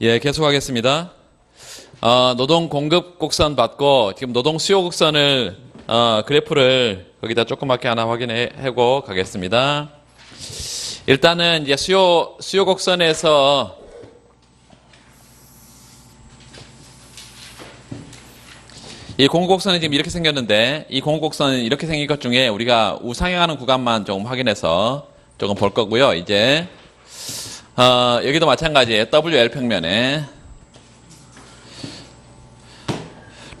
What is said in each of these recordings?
예, 계속하겠습니다. 노동 공급 곡선 받고 지금 노동 수요 곡선을 그래프를 거기다 조그맣게 하나 확인하고 가겠습니다. 일단은 이제 수요 곡선에서 이 공급곡선이 지금 이렇게 생겼는데 이 공급곡선은 이렇게 생긴 것 중에 우리가 우상향하는 구간만 조금 확인해서 조금 볼 거고요. 이제 여기도 마찬가지예요. WL 평면에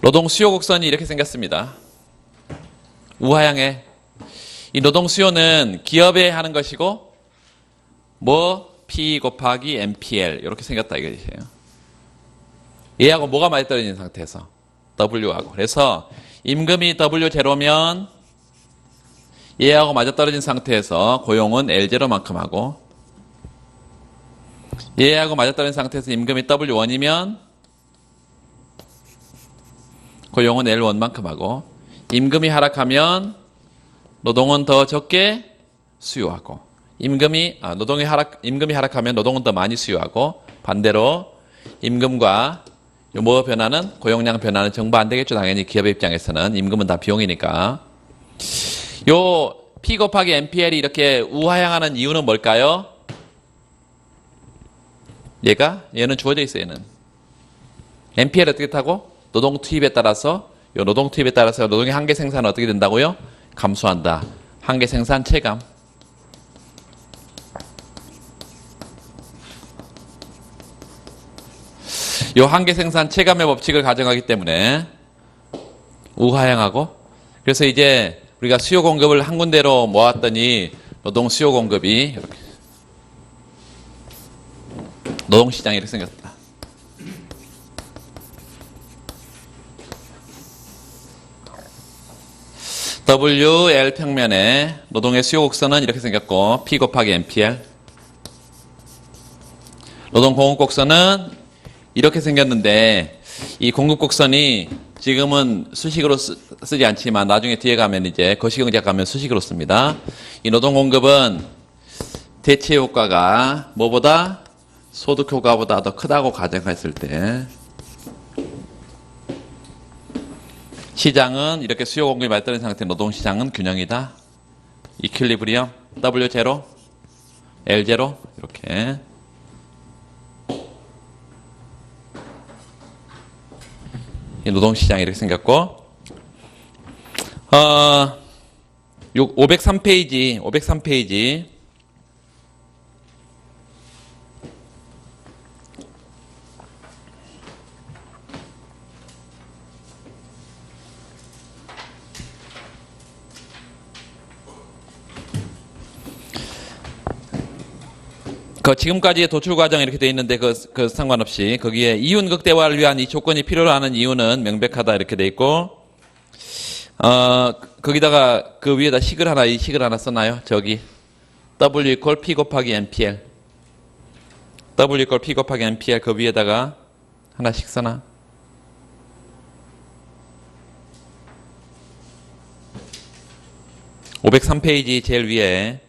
노동 수요 곡선이 이렇게 생겼습니다. 우하향에 이 노동 수요는 기업에 하는 것이고 P 곱하기 MPL 이렇게 생겼다 이거예요. 얘하고 뭐가 맞아떨어진 상태에서 W하고. 그래서 임금이 W0면 얘하고 맞아떨어진 상태에서 고용은 L0만큼 하고, 얘하고 맞아떨어진 상태에서 임금이 W1이면 고용은 L1만큼 하고, 임금이 하락하면 노동은 더 적게 수요하고, 임금이 하락하면 노동은 더 많이 수요하고, 반대로 임금과 뭐 변화는 고용량 변화는 정반대겠죠. 당연히 기업의 입장에서는 임금은 다 비용이니까. 요 P 곱하기 MPL이 이렇게 우하향하는 이유는 뭘까요? 얘는 주어져 있어요. 얘는 MPL 어떻게 타고 노동 투입에 따라서 노동의 한계 생산은 어떻게 된다고요? 감소한다. 한계 생산 체감. 요 한계 생산 체감의 법칙을 가정하기 때문에 우하향하고, 그래서 이제 우리가 수요 공급을 한 군데로 모았더니 노동 수요 공급이 이렇게 노동 시장이 이렇게 생겼다. WL 평면에 노동의 수요 곡선은 이렇게 생겼고 P 곱하기 MPL, 노동 공급 곡선은 이렇게 생겼는데 이 공급 곡선이 지금은 수식으로 쓰지 않지만 나중에 뒤에 가면 이제 거시경제학 가면 수식으로 씁니다. 이 노동 공급은 대체 효과가 뭐보다 소득 효과보다 더 크다고 가정했을 때 시장은 이렇게 수요 공급이 맞닿은 상태 노동 시장은 균형이다. 이퀄리브리엄 W0 L0 이렇게 노동시장이 이렇게 생겼고, 503페이지. 지금까지의 도출 과정이 이렇게 되어 있는데 그 상관없이 거기에 이윤 극대화를 위한 이 조건이 필요로 하는 이유는 명백하다 이렇게 되어 있고, 거기다가 그 위에다 이 식을 하나 써놔요. 저기 W equal P 곱하기 MPL, W equal P 곱하기 MPL 그 위에다가 하나씩 써놔. (503페이지) 제일 위에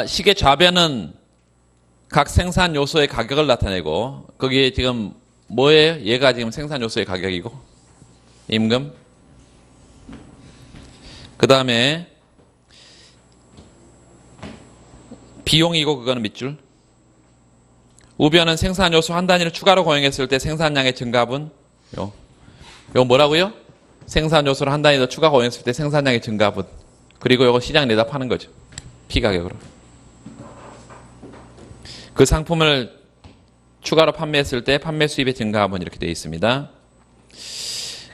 식의 좌변은 각 생산 요소의 가격을 나타내고, 거기에 지금 뭐예요? 얘가 지금 생산 요소의 가격이고 임금, 그 다음에 비용이고 그거는 밑줄. 우변은 생산 요소 한 단위를 추가로 고용했을 때 생산량의 증가분. 요 뭐라고요? 생산 요소를 한 단위 더 추가 고용했을 때 생산량의 증가분. 그리고 요거 시장 내다 파는 거죠. P가격으로. 그 상품을 추가로 판매했을 때 판매 수입의 증가분 이렇게 되어 있습니다.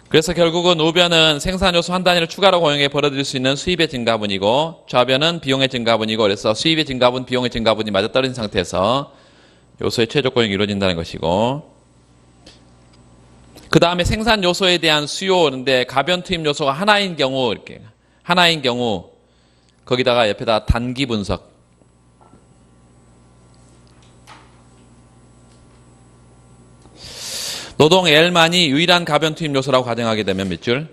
그래서 결국은 우변은 생산요소 한 단위를 추가로 고용해 벌어들일 수 있는 수입의 증가분이고, 좌변은 비용의 증가분이고, 그래서 수입의 증가분, 비용의 증가분이 맞아떨어진 상태에서 요소의 최적 고용이 이루어진다는 것이고, 그 다음에 생산 요소에 대한 수요인데 가변 투입 요소가 하나인 경우 거기다가 옆에다 단기 분석. 노동 L만이 유일한 가변 투입 요소라고 가정하게 되면 몇 줄?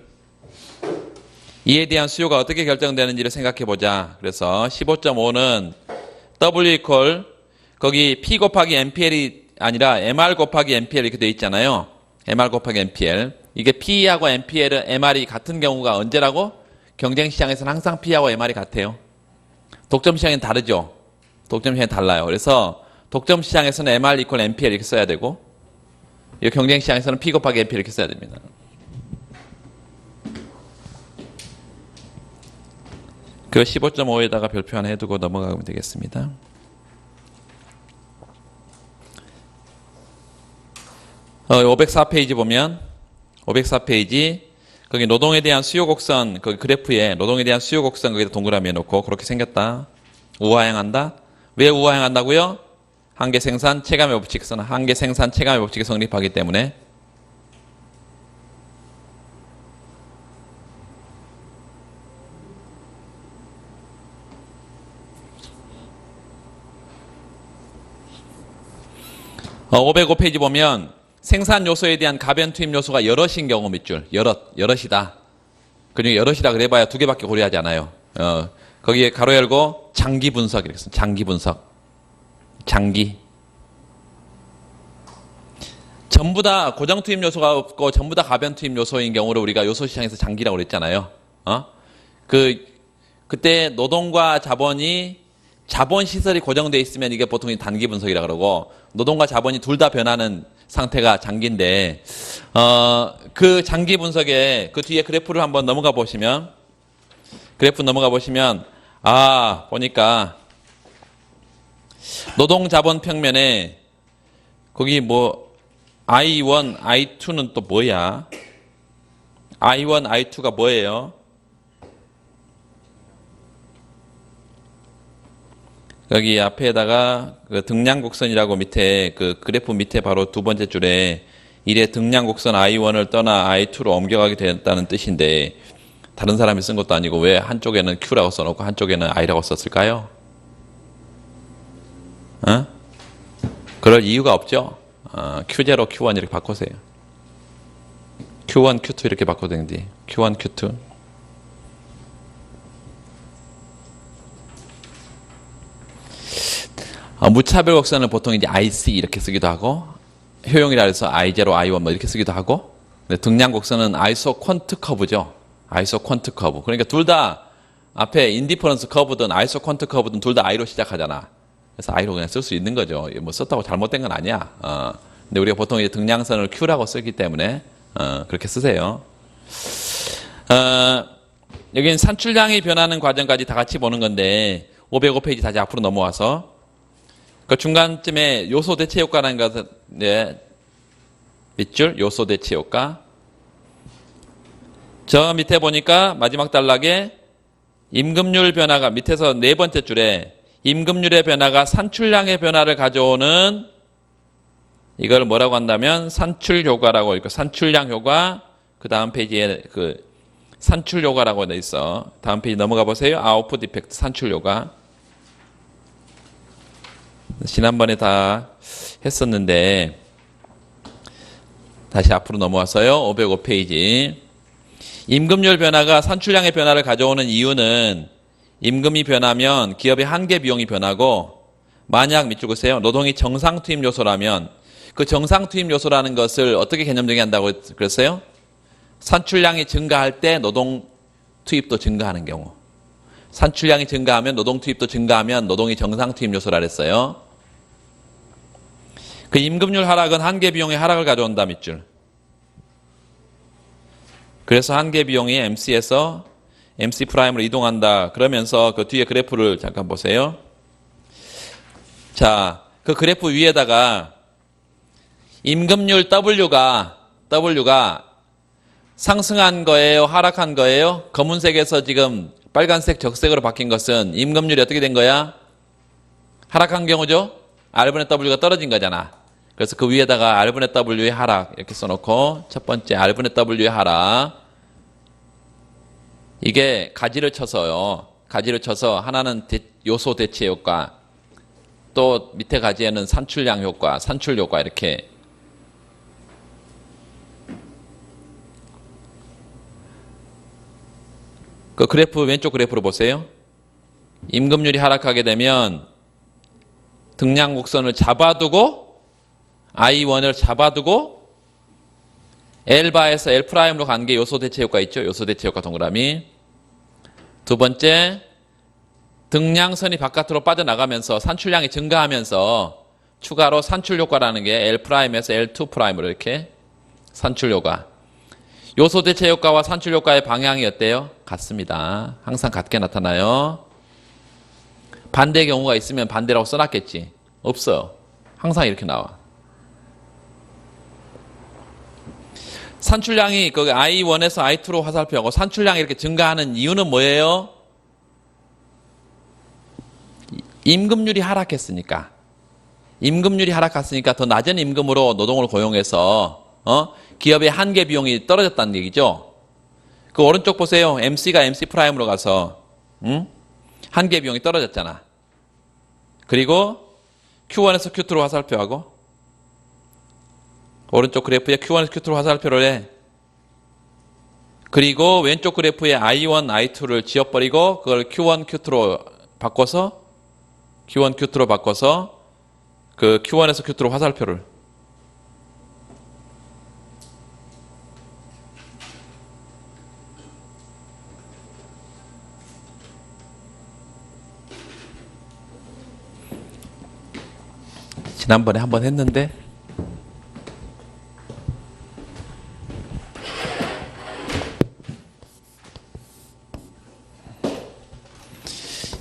이에 대한 수요가 어떻게 결정되는지를 생각해 보자. 그래서 15.5는 W equal 거기 P 곱하기 MPL이 아니라 MR 곱하기 MPL 이렇게 되어 있잖아요. MR 곱하기 MPL. 이게 P하고 MPL은 MR이 같은 경우가 언제라고? 경쟁 시장에서는 항상 P하고 MR이 같아요. 독점 시장은 다르죠. 독점 시장이 달라요. 그래서 독점 시장에서는 MR equal MPL 이렇게 써야 되고 이 경쟁 시장에서는 P 곱하기 MPL 이렇게 써야 됩니다. 그 15.5에다가 별표 하나 해두고 넘어가면 되겠습니다. 504페이지 보면 504페이지 거기 노동에 대한 수요 곡선 거기 그래프에 노동에 대한 수요 곡선 거기다 동그라미 해놓고 그렇게 생겼다. 우하향한다. 왜 우하향한다고요? 한계 생산 체감의 법칙선 한계 생산 체감의 법칙이 성립하기 때문에 어, 505페이지 보면 생산 요소에 대한 가변 투입 요소가 여럿인 경우 밑줄 여럿이다. 그중에 여럿이라 그래봐야 두 개밖에 고려하지 않아요. 거기에 가로 열고 장기 분석 이렇게 씁니다. 장기 분석 장기 전부 다 고정 투입 요소가 없고 전부 다 가변 투입 요소인 경우를 우리가 요소 시장에서 장기라고 그랬잖아요. 그때 노동과 자본이 자본 시설이 고정되어 있으면 이게 보통 단기 분석이라 그러고 노동과 자본이 둘 다 변하는 상태가 장기인데 그 장기 분석에 그 뒤에 그래프를 한번 넘어가 보시면 보니까 노동 자본 평면에 거기 뭐 I1, I2는 또 뭐야? I1, I2가 뭐예요? 여기 앞에다가 그 등량곡선이라고 밑에 그 그래프 밑에 바로 두 번째 줄에 이래 등량곡선 I1을 떠나 I2로 옮겨가게 됐다는 뜻인데 다른 사람이 쓴 것도 아니고 왜 한쪽에는 Q라고 써놓고 한쪽에는 I라고 썼을까요? 그럴 이유가 없죠. Q0, Q1 이렇게 바꾸세요. Q1, Q2 이렇게 바꿔도 되는데 Q1, Q2 무차별 곡선을 보통 이제 IC 이렇게 쓰기도 하고 효용이라 해서 I0, I1 뭐 이렇게 쓰기도 하고 등량 곡선은 아이소 퀀트 커브죠. 아이소 퀀트 커브. 그러니까 둘 다 앞에 인디퍼런스 커브든 아이소 퀀트 커브든 둘 다 I로 시작하잖아. 그래서 I로 그냥 쓸 수 있는 거죠. 뭐 썼다고 잘못된 건 아니야. 근데 우리가 보통 이제 등량선을 Q라고 쓰기 때문에 그렇게 쓰세요. 여기는 산출량이 변하는 과정까지 다 같이 보는 건데 505페이지 다시 앞으로 넘어와서 그 중간쯤에 요소 대체 효과라는 것은 밑줄 요소 대체 효과. 저 밑에 보니까 마지막 단락에 임금률 변화가 밑에서 네 번째 줄에 임금률의 변화가 산출량의 변화를 가져오는 이걸 뭐라고 한다면 산출 효과라고 있고 산출량 효과 그 다음 페이지에 그 산출 효과라고 돼 있어. 다음 페이지 넘어가 보세요. 아웃풋 이펙트 산출 효과. 지난번에 다 했었는데 다시 앞으로 넘어와서요. 505페이지. 임금률 변화가 산출량의 변화를 가져오는 이유는 임금이 변하면 기업의 한계 비용이 변하고 만약 밑줄 그세요. 노동이 정상 투입 요소라면 그 정상 투입 요소라는 것을 어떻게 개념 정의한다고 그랬어요? 산출량이 증가할 때 노동 투입도 증가하는 경우. 산출량이 증가하면 노동 투입도 증가하면 노동이 정상 투입 요소라 그랬어요. 그 임금률 하락은 한계 비용의 하락을 가져온다 밑줄. 그래서 한계 비용이 MC에서 MC 프라임으로 이동한다. 그러면서 그 뒤에 그래프를 잠깐 보세요. 자, 그 그래프 위에다가 임금률 W가 상승한 거예요? 하락한 거예요? 검은색에서 지금 빨간색 적색으로 바뀐 것은 임금률이 어떻게 된 거야? 하락한 경우죠? R분의 W가 떨어진 거잖아. 그래서 그 위에다가 R분의 W의 하락 이렇게 써놓고 첫 번째 R분의 W의 하락 이게 가지를 쳐서요. 가지를 쳐서 하나는 요소 대체 효과 또 밑에 가지에는 산출량 효과, 산출 효과 이렇게 그 그래프 왼쪽 그래프로 보세요. 임금률이 하락하게 되면 등량 곡선을 잡아두고 I1을 잡아두고 L바에서 L'으로 간 게 요소 대체 효과 있죠. 요소 대체 효과 동그라미. 두 번째, 등량선이 바깥으로 빠져나가면서 산출량이 증가하면서 추가로 산출 효과라는 게 L'에서 L2'으로 이렇게 산출 효과. 요소 대체 효과와 산출 효과의 방향이 어때요? 같습니다. 항상 같게 나타나요. 반대의 경우가 있으면 반대라고 써놨겠지. 없어요. 항상 이렇게 나와. 산출량이 그 I1에서 I2로 화살표하고 산출량이 이렇게 증가하는 이유는 뭐예요? 임금률이 하락했으니까. 임금률이 하락했으니까 더 낮은 임금으로 노동을 고용해서 기업의 한계 비용이 떨어졌다는 얘기죠. 그 오른쪽 보세요. MC가 MC'으로 가서 한계 비용이 떨어졌잖아. 그리고 Q1에서 Q2로 화살표하고 오른쪽 그래프에 Q1에서 Q2로 화살표를 해. 그리고 왼쪽 그래프에 I1, I2를 지워버리고 그걸 Q1, Q2로 바꿔서 Q1, Q2로 바꿔서 그 Q1에서 Q2로 화살표를. 지난번에 한번 했는데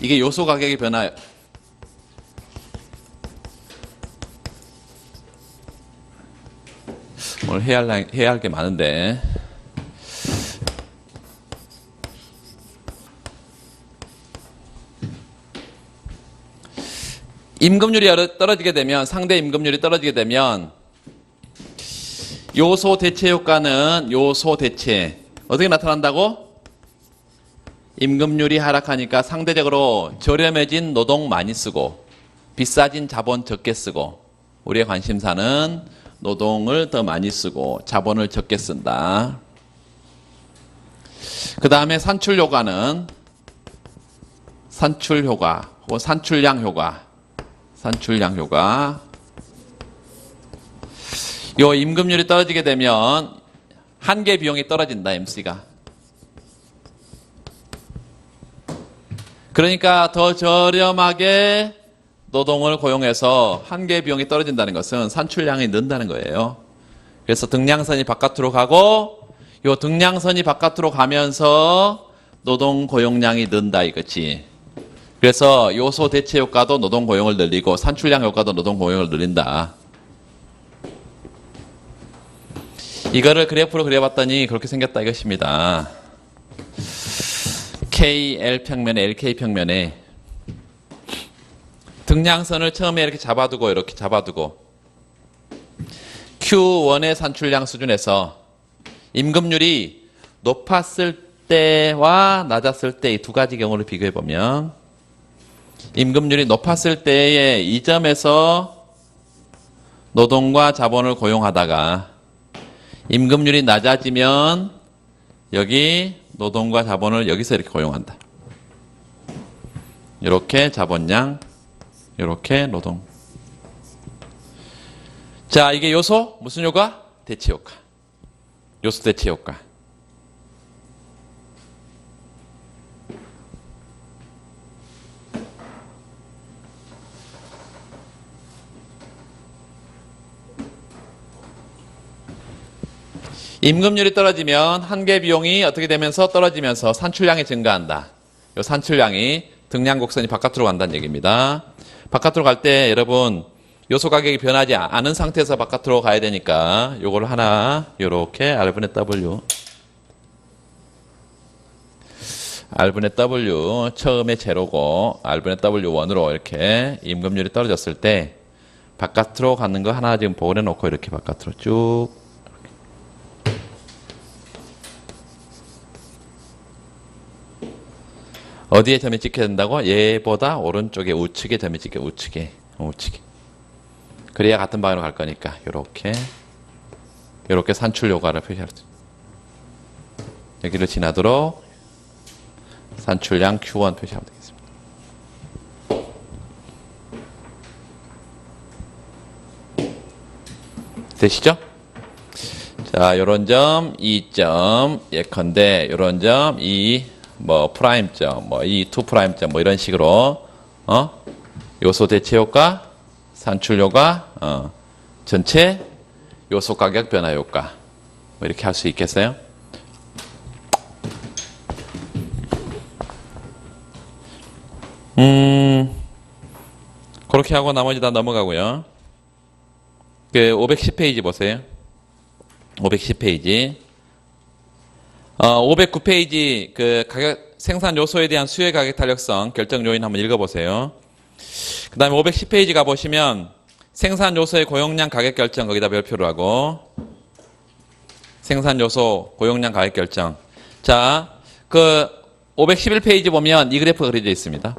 이게 요소 가격의 변화. 오늘 해야 할 게 많은데 임금률이 떨어지게 되면 상대 임금률이 떨어지게 되면 요소 대체 효과는 요소 대체 어떻게 나타난다고? 임금률이 하락하니까 상대적으로 저렴해진 노동 많이 쓰고 비싸진 자본 적게 쓰고 우리의 관심사는 노동을 더 많이 쓰고 자본을 적게 쓴다. 그 다음에 산출 효과는 산출 효과 혹은 산출량 효과. 산출량 효과. 요 임금률이 떨어지게 되면 한계 비용이 떨어진다. MC가. 그러니까 더 저렴하게 노동을 고용해서 한계 비용이 떨어진다는 것은 산출량이 는다는 거예요. 그래서 등량선이 바깥으로 가고 요 등량선이 바깥으로 가면서 노동 고용량이 는다 이거지. 그래서 요소 대체 효과도 노동 고용을 늘리고 산출량 효과도 노동 고용을 늘린다. 이거를 그래프로 그려봤더니 그렇게 생겼다 이것입니다. KL 평면에 LK 평면에 등량선을 처음에 이렇게 잡아두고 이렇게 잡아두고 Q1의 산출량 수준에서 임금률이 높았을 때와 낮았을 때 이 두 가지 경우를 비교해 보면 임금률이 높았을 때의 이 점에서 노동과 자본을 고용하다가 임금률이 낮아지면 여기 노동과 자본을 여기서 이렇게 고용한다. 이렇게 자본량, 이렇게 노동. 자, 이게 요소 무슨 효과? 대체 효과. 요소 대체 효과. 임금률이 떨어지면 한계 비용이 어떻게 되면서 떨어지면서 산출량이 증가한다. 이 산출량이 등량 곡선이 바깥으로 간다는 얘기입니다. 바깥으로 갈 때 여러분 요소 가격이 변하지 않은 상태에서 바깥으로 가야 되니까 요걸 하나 요렇게 R분의 W 처음에 제로고 R분의 W1으로 이렇게 임금률이 떨어졌을 때 바깥으로 가는 거 하나 지금 보내 놓고 이렇게 바깥으로 쭉 어디에 점이 찍혀야 된다고? 얘보다 오른쪽에 우측에 점이 찍혀. 우측에. 그래야 같은 방향으로 갈 거니까 요렇게 산출 효과를 표시할 수. 여기를 지나도록 산출량 Q1 표시하면 되겠습니다. 되시죠? 자, 요런 점, 이 점, 예컨대, 요런 점, 이, 프라임점, 이 투 프라임점, 이런 식으로, 요소 대체 효과, 산출 효과, 전체 요소 가격 변화 효과. 이렇게 할 수 있겠어요? 그렇게 하고 나머지 다 넘어가고요. 그 510페이지 보세요. 510페이지. 509페이지 그 가격 생산 요소에 대한 수요 가격 탄력성 결정 요인 한번 읽어보세요. 그 다음에 510페이지 가보시면 생산 요소의 고용량 가격 결정 거기다 별표를 하고 생산 요소 고용량 가격 결정. 자, 그 511페이지 보면 이 그래프가 그려져 있습니다.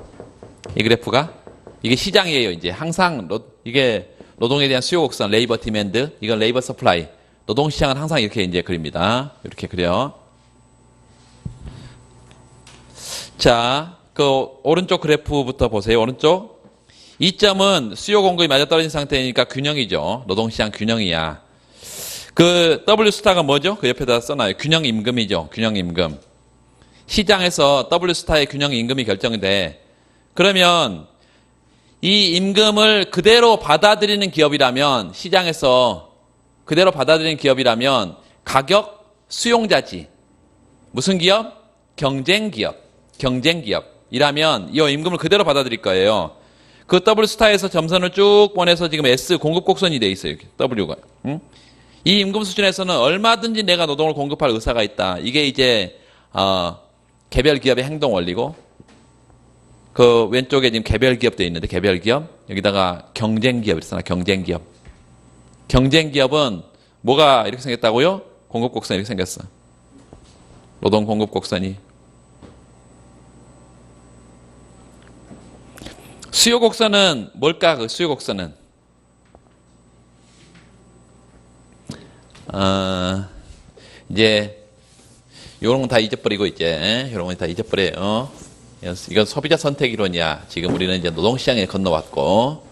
이 그래프가 이게 시장이에요. 이제 항상 이게 노동에 대한 수요 곡선 레이버 디맨드, 이건 레이버 서플라이. 노동 시장은 항상 이렇게 이제 그립니다. 이렇게 그려. 자, 그 오른쪽 그래프부터 보세요. 오른쪽. 이 점은 수요 공급이 맞아떨어진 상태니까 균형이죠. 노동 시장 균형이야. 그 W 스타가 뭐죠? 그 옆에다 써놔요. 균형 임금이죠. 균형 임금. 시장에서 W 스타의 균형 임금이 결정이 돼. 그러면 이 임금을 그대로 받아들이는 기업이라면, 시장에서 그대로 받아들이는 기업이라면 가격 수용자지. 무슨 기업? 경쟁 기업. 경쟁 기업이라면 이 임금을 그대로 받아들일 거예요. 그 W 스타에서 점선을 쭉 보내서 지금 S 공급 곡선이 돼 있어요. 이렇게 W가. 응? 이 임금 수준에서는 얼마든지 내가 노동을 공급할 의사가 있다. 이게 이제 개별 기업의 행동 원리고, 그 왼쪽에 지금 개별 기업 돼 있는데, 개별 기업 여기다가 경쟁 기업 있잖아. 경쟁 기업. 경쟁 기업은 뭐가 이렇게 생겼다고요? 공급 곡선이 이렇게 생겼어. 노동 공급 곡선이. 수요 곡선은 뭘까? 그 수요 곡선은 이제 요런 건 다 잊어버리고, 이제 요런 건 다 잊어버려요. 이건 소비자 선택 이론이야. 지금 우리는 이제 노동시장에 건너왔고,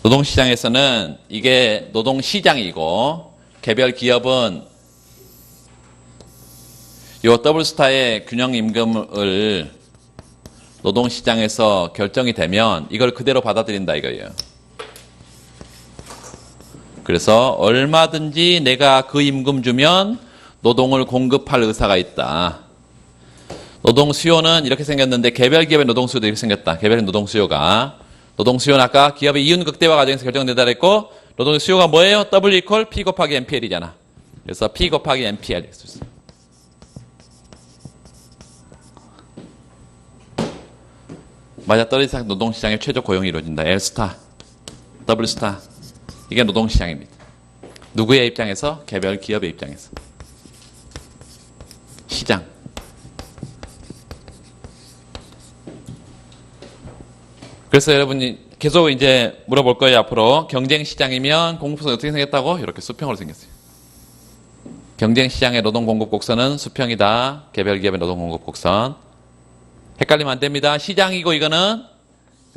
노동시장에서는 이게 노동시장이고, 개별 기업은 요 더블스타의 균형 임금을 노동시장에서 결정이 되면 이걸 그대로 받아들인다 이거예요. 그래서 얼마든지 내가 그 임금 주면 노동을 공급할 의사가 있다. 노동 수요는 이렇게 생겼는데, 개별 기업의 노동 수요도 이렇게 생겼다. 개별 노동 수요가. 노동 수요는 아까 기업의 이윤 극대화 과정에서 결정된다 그랬고, 노동의 수요가 뭐예요? W 이퀄 P 곱하기 MPL이잖아. 그래서 P 곱하기 MPL. 맞아떨어진 노동시장의 최저 고용이 이루어진다. L스타, W스타. 이게 노동시장입니다. 누구의 입장에서? 개별 기업의 입장에서. 시장. 그래서 여러분이 계속 이제 물어볼 거예요, 앞으로. 경쟁 시장이면 공급선이 어떻게 생겼다고? 이렇게 수평으로 생겼어요. 경쟁 시장의 노동 공급 곡선은 수평이다. 개별 기업의 노동 공급 곡선. 헷갈리면 안 됩니다. 시장이고, 이거는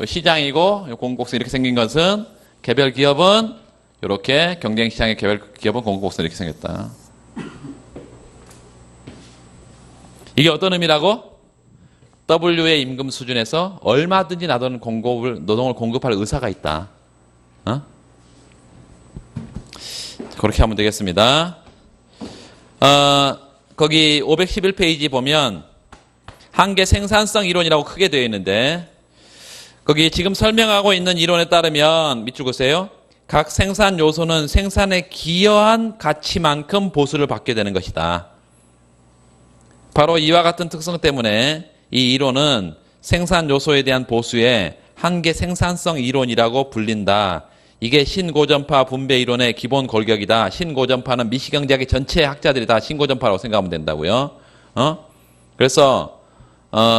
시장이고, 공급 곡선 이렇게 생긴 것은, 개별 기업은 이렇게, 경쟁 시장의 개별 기업은 공급 곡선 이렇게 생겼다. 이게 어떤 의미라고? W의 임금 수준에서 얼마든지 노동을 공급할 의사가 있다. 그렇게 하면 되겠습니다. 거기 511페이지 보면 한계 생산성 이론이라고 크게 되어 있는데, 거기 지금 설명하고 있는 이론에 따르면 밑줄 그으세요. 각 생산 요소는 생산에 기여한 가치만큼 보수를 받게 되는 것이다. 바로 이와 같은 특성 때문에 이 이론은 생산 요소에 대한 보수의 한계 생산성 이론이라고 불린다. 이게 신고전파 분배 이론의 기본 골격이다. 신고전파는 미시경제학의 전체 학자들이 다 신고전파라고 생각하면 된다고요. 그래서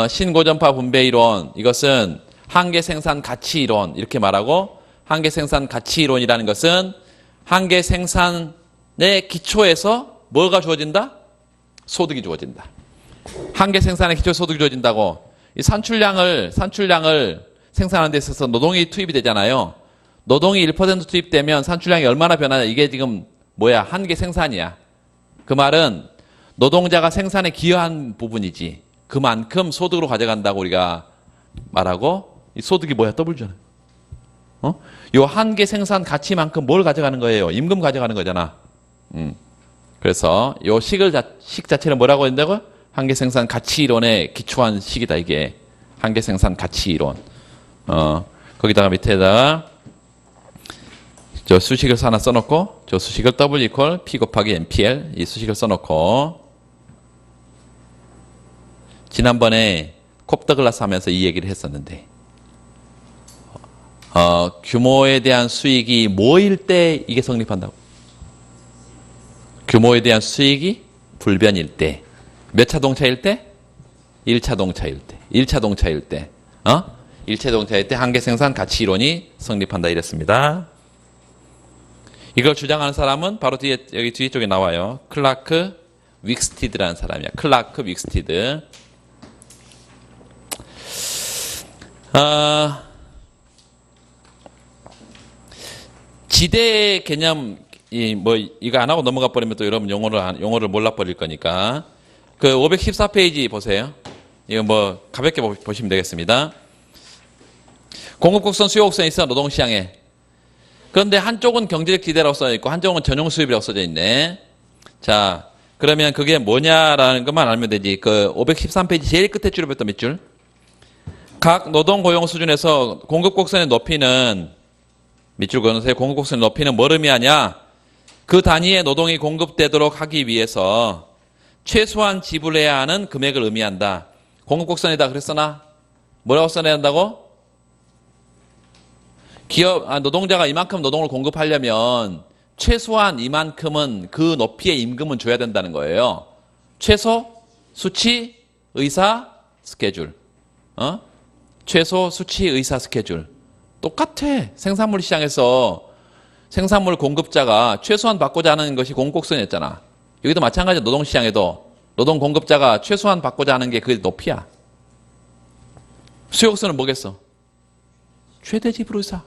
신고전파 분배 이론, 이것은 한계 생산 가치 이론 이렇게 말하고, 한계 생산 가치 이론이라는 것은 한계 생산의 기초에서 뭐가 주어진다? 소득이 주어진다. 한계 생산의 기초 소득이 주어진다고. 이 산출량을 생산하는 데 있어서 노동이 투입이 되잖아요. 노동이 1% 투입되면 산출량이 얼마나 변하냐. 이게 지금 뭐야? 한계 생산이야. 그 말은 노동자가 생산에 기여한 부분이지. 그만큼 소득으로 가져간다고 우리가 말하고, 이 소득이 뭐야? W잖아. 요 한계 생산 가치만큼 뭘 가져가는 거예요? 임금 가져가는 거잖아. 그래서 요 식 자체를 뭐라고 한다고? 한계 생산 가치 이론에 기초한 식이다, 이게. 한계 생산 가치 이론. 거기다가 밑에다가 저 수식을 하나 써놓고, 저 수식을 W 이퀄 P 곱하기 NPL, 이 수식을 써놓고, 지난번에 콥더글라스 하면서 이 얘기를 했었는데, 규모에 대한 수익이 뭐일 때 이게 성립한다고? 규모에 대한 수익이 불변일 때. 몇 차 동차일 때? 1차 동차일 때. 1차 동차일 때. 1차 동차일 때 한계 생산 가치 이론이 성립한다 이랬습니다. 이걸 주장하는 사람은 바로 여기 뒤에 쪽에 나와요. 클라크 윅스티드라는 사람이야. 클라크 윅스티드. 지대 개념, 이거 안 하고 넘어가 버리면 또 여러분 용어를 몰라버릴 거니까. 그 514페이지 보세요. 이거 가볍게 보시면 되겠습니다. 공급곡선, 수요곡선이 있어, 노동시장에. 그런데 한쪽은 경제적 지대라고 써져 있고, 한쪽은 전용 수입이라고 써져 있네. 자, 그러면 그게 뭐냐라는 것만 알면 되지. 그 513페이지 제일 끝에 줄을 몇 줄? 각 노동 고용 수준에서 공급곡선의 높이는, 밑줄 그어놓으세요. 공급곡선의 높이는 뭘 의미하냐? 그 단위의 노동이 공급되도록 하기 위해서 최소한 지불해야 하는 금액을 의미한다. 공급곡선에다 그랬으나 뭐라고 써내야 한다고? 노동자가 이만큼 노동을 공급하려면 최소한 이만큼은 그 높이의 임금은 줘야 된다는 거예요. 최소, 수치, 의사, 스케줄. 최소, 수치, 의사, 스케줄. 똑같아. 생산물 시장에서 생산물 공급자가 최소한 받고자 하는 것이 공급곡선이었잖아. 여기도 마찬가지야. 노동시장에도 노동 공급자가 최소한 받고자 하는 게 그게 높이야. 수요곡선은 뭐겠어? 최대 지불의사.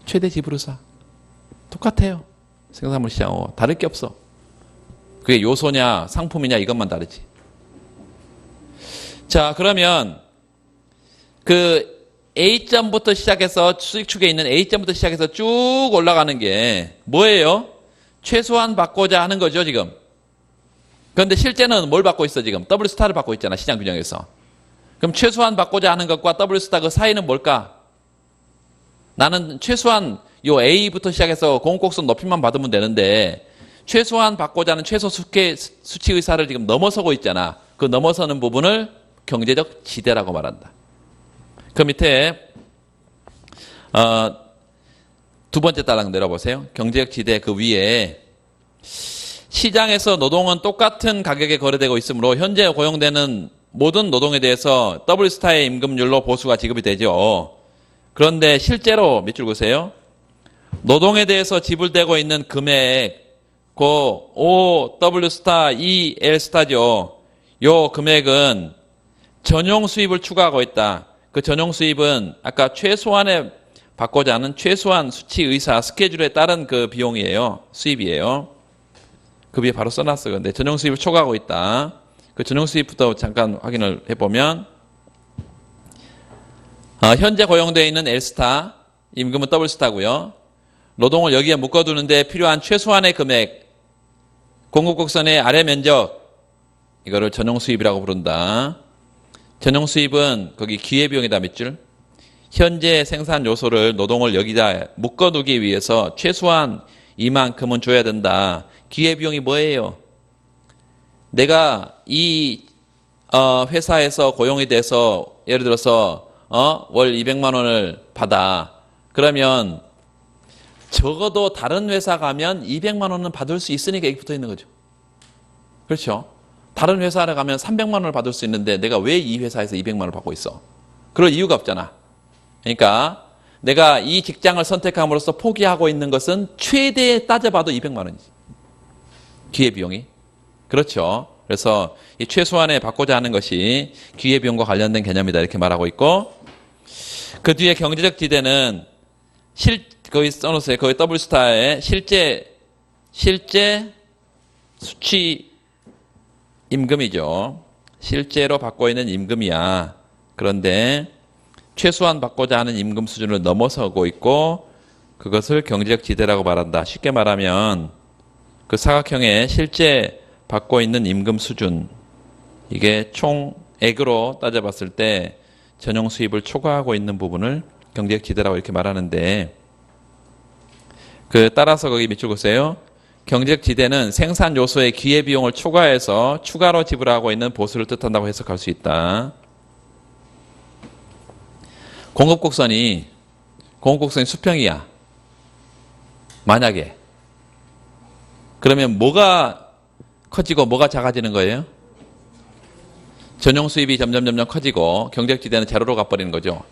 최대 지불의사. 똑같아요. 생산물 시장하고 다를 게 없어. 그게 요소냐 상품이냐 이것만 다르지. 자, 그러면 그 A점부터 시작해서 수익축에 있는 A점부터 시작해서 쭉 올라가는 게 뭐예요? 최소한 받고자 하는 거죠, 지금. 그런데 실제는 뭘 받고 있어, 지금? W 스타를 받고 있잖아, 시장 균형에서. 그럼 최소한 받고자 하는 것과 W 스타 그 사이는 뭘까? 나는 최소한 요 A부터 시작해서 공급곡선 높이만 받으면 되는데 최소한 받고자 하는 최소 수치 의사를 지금 넘어서고 있잖아. 그 넘어서는 부분을 경제적 지대라고 말한다. 그 밑에 두 번째 달랑 내려보세요. 경제적 지대 그 위에 시장에서 노동은 똑같은 가격에 거래되고 있으므로 현재 고용되는 모든 노동에 대해서 W스타의 임금률로 보수가 지급이 되죠. 그런데 실제로 밑줄 그으세요. 노동에 대해서 지불되고 있는 금액, 그 O, W스타, E, L스타죠. 요 금액은 전용 수입을 추가하고 있다. 그 전용 수입은 아까 최소한에 받고자 하는 최소한 수치 의사 스케줄에 따른 그 비용이에요. 수입이에요. 그 위에 바로 써놨어요. 근데 전용 수입을 초과하고 있다. 그 전용 수입부터 잠깐 확인을 해보면 현재 고용되어 있는 L스타, 임금은 W스타고요. 노동을 여기에 묶어두는데 필요한 최소한의 금액, 공급곡선의 아래 면적, 이거를 전용 수입이라고 부른다. 전용 수입은 거기 기회비용이다 밑줄. 현재 생산 요소를 노동을 여기다 묶어두기 위해서 최소한 이만큼은 줘야 된다. 기회비용이 뭐예요? 내가 이 회사에서 고용이 돼서 예를 들어서 월 200만 원을 받아. 그러면 적어도 다른 회사 가면 200만 원은 받을 수 있으니까 여기 붙어 있는 거죠. 그렇죠? 다른 회사를 가면 300만 원을 받을 수 있는데 내가 왜 이 회사에서 200만 원을 받고 있어? 그럴 이유가 없잖아. 그러니까 내가 이 직장을 선택함으로써 포기하고 있는 것은 최대 따져봐도 200만 원이지. 기회비용이. 그렇죠. 그래서 이 최소한에 받고자 하는 것이 기회비용과 관련된 개념이다. 이렇게 말하고 있고, 그 뒤에 경제적 지대는 거기 써놓으세요. 거기 더블스타에 실제 수취 임금이죠. 실제로 받고 있는 임금이야. 그런데 최소한 받고자 하는 임금 수준을 넘어서고 있고 그것을 경제적 지대라고 말한다. 쉽게 말하면 그 사각형의 실제 받고 있는 임금 수준, 이게 총액으로 따져봤을 때 전용 수입을 초과하고 있는 부분을 경제적 지대라고 이렇게 말하는데, 그 따라서 거기 밑줄 보세요. 경제적 지대는 생산 요소의 기회비용을 초과해서 추가로 지불하고 있는 보수를 뜻한다고 해석할 수 있다. 공급곡선이 수평이야. 만약에. 그러면 뭐가 커지고 뭐가 작아지는 거예요? 전용 수입이 점점 커지고 경제적 지대는 제로로 가버리는 거죠.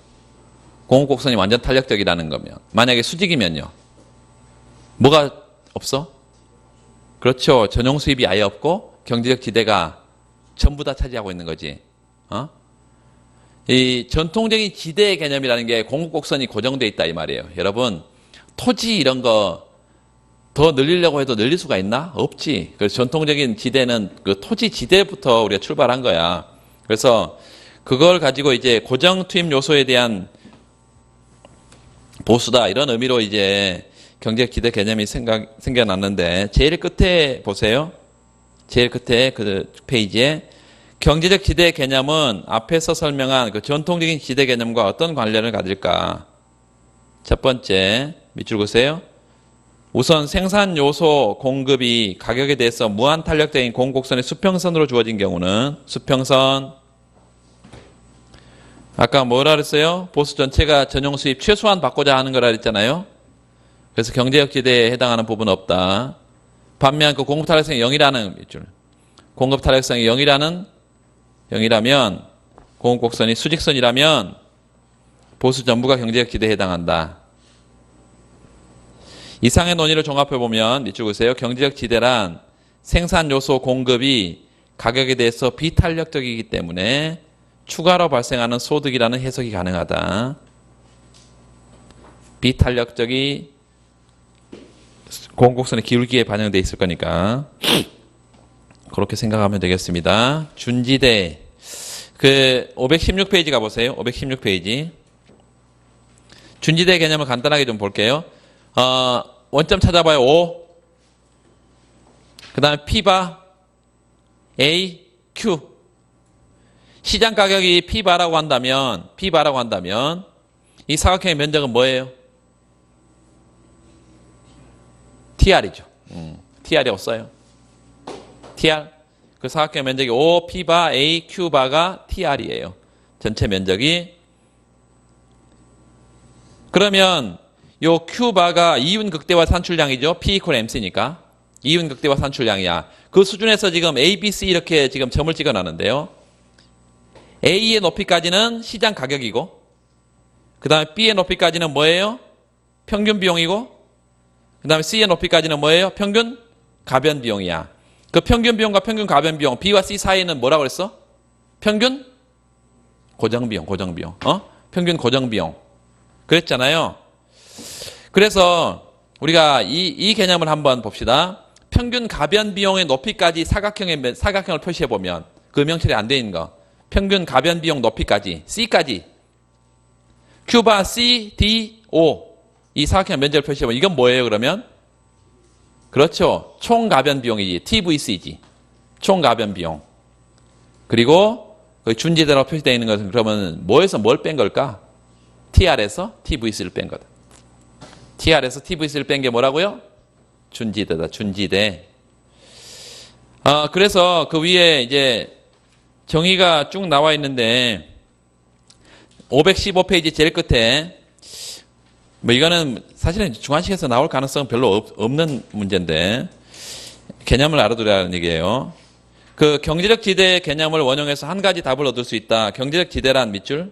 공급곡선이 완전 탄력적이라는 거면. 만약에 수직이면요. 뭐가 없어? 그렇죠. 전용 수입이 아예 없고 경제적 지대가 전부 다 차지하고 있는 거지. 이 전통적인 지대의 개념이라는 게 공급곡선이 고정되어 있다 이 말이에요. 여러분, 토지 이런 거 더 늘리려고 해도 늘릴 수가 있나? 없지. 그래서 전통적인 지대는 그 토지 지대부터 우리가 출발한 거야. 그래서 그걸 가지고 이제 고정 투입 요소에 대한 보수다 이런 의미로 이제 경제적 지대 개념이 생겨났는데, 제일 끝에 보세요. 제일 끝에 그 페이지에 경제적 지대 개념은 앞에서 설명한 그 전통적인 지대 개념과 어떤 관련을 가질까? 첫 번째, 밑줄 보세요. 우선 생산 요소 공급이 가격에 대해서 무한 탄력적인 공곡선의 수평선으로 주어진 경우는 수평선, 아까 뭐라 그랬어요? 보수 전체가 전용 수입 최소한 받고자 하는 거라 그랬잖아요. 그래서 경제적 지대에 해당하는 부분은 없다. 반면 그 공급 탄력성이 0이라는 밑줄, 공급 탄력성이 0이라면 공급곡선이 수직선이라면 보수 전부가 경제적 지대에 해당한다. 이상의 논의를 종합해보면 밑줄 보세요. 경제적 지대란 생산 요소 공급이 가격에 대해서 비탄력적이기 때문에 추가로 발생하는 소득이라는 해석이 가능하다. 비탄력적이 공급곡선의 기울기에 반영되어 있을 거니까 그렇게 생각하면 되겠습니다. 준지대, 그 516페이지 가보세요. 516페이지. 준지대 개념을 간단하게 좀 볼게요. 원점 찾아봐요. O. 그 다음에 P바, A, Q. 시장 가격이 P바라고 한다면 이 사각형의 면적은 뭐예요? TR이죠. TR이라고 써요. TR. 그 사각형 면적이 O, P바, A, Q바가 TR이에요. 전체 면적이. 그러면 요 Q바가 이윤 극대화 산출량이죠. P equal MC니까. 이윤 극대화 산출량이야. 그 수준에서 지금 A, B, C 이렇게 지금 점을 찍어 놨는데요. A의 높이까지는 시장 가격이고, 그 다음에 B의 높이까지는 뭐예요? 평균 비용이고, 그 다음에 C의 높이까지는 뭐예요? 평균 가변 비용이야. 그 평균 비용과 평균 가변 비용, B와 C 사이는 뭐라고 그랬어? 평균 고정 비용. 평균 고정 비용. 그랬잖아요. 그래서 우리가 이 개념을 한번 봅시다. 평균 가변 비용의 높이까지 사각형을 표시해 보면 그 명철이 안 돼 있는 거. 평균 가변 비용 높이까지 C까지 Q바 C, D, O 이 사각형 면적을 표시해 보면 이건 뭐예요 그러면? 그렇죠. 총 가변 비용이지. TVC지. 총 가변 비용. 그리고 그 준지대로 표시되어 있는 것은 그러면 뭐에서 뭘 뺀 걸까? TR에서 TVC를 뺀 거다. TR에서 TVC를 뺀 게 뭐라고요? 준지대다. 준지대. 그래서 그 위에 이제 정의가 쭉 나와 있는데 515페이지 제일 끝에 뭐 이거는 사실은 중간식에서 나올 가능성은 별로 없는 문제인데 개념을 알아두라는 얘기예요. 그 경제적 지대 개념을 원용해서 한 가지 답을 얻을 수 있다. 경제적 지대란 밑줄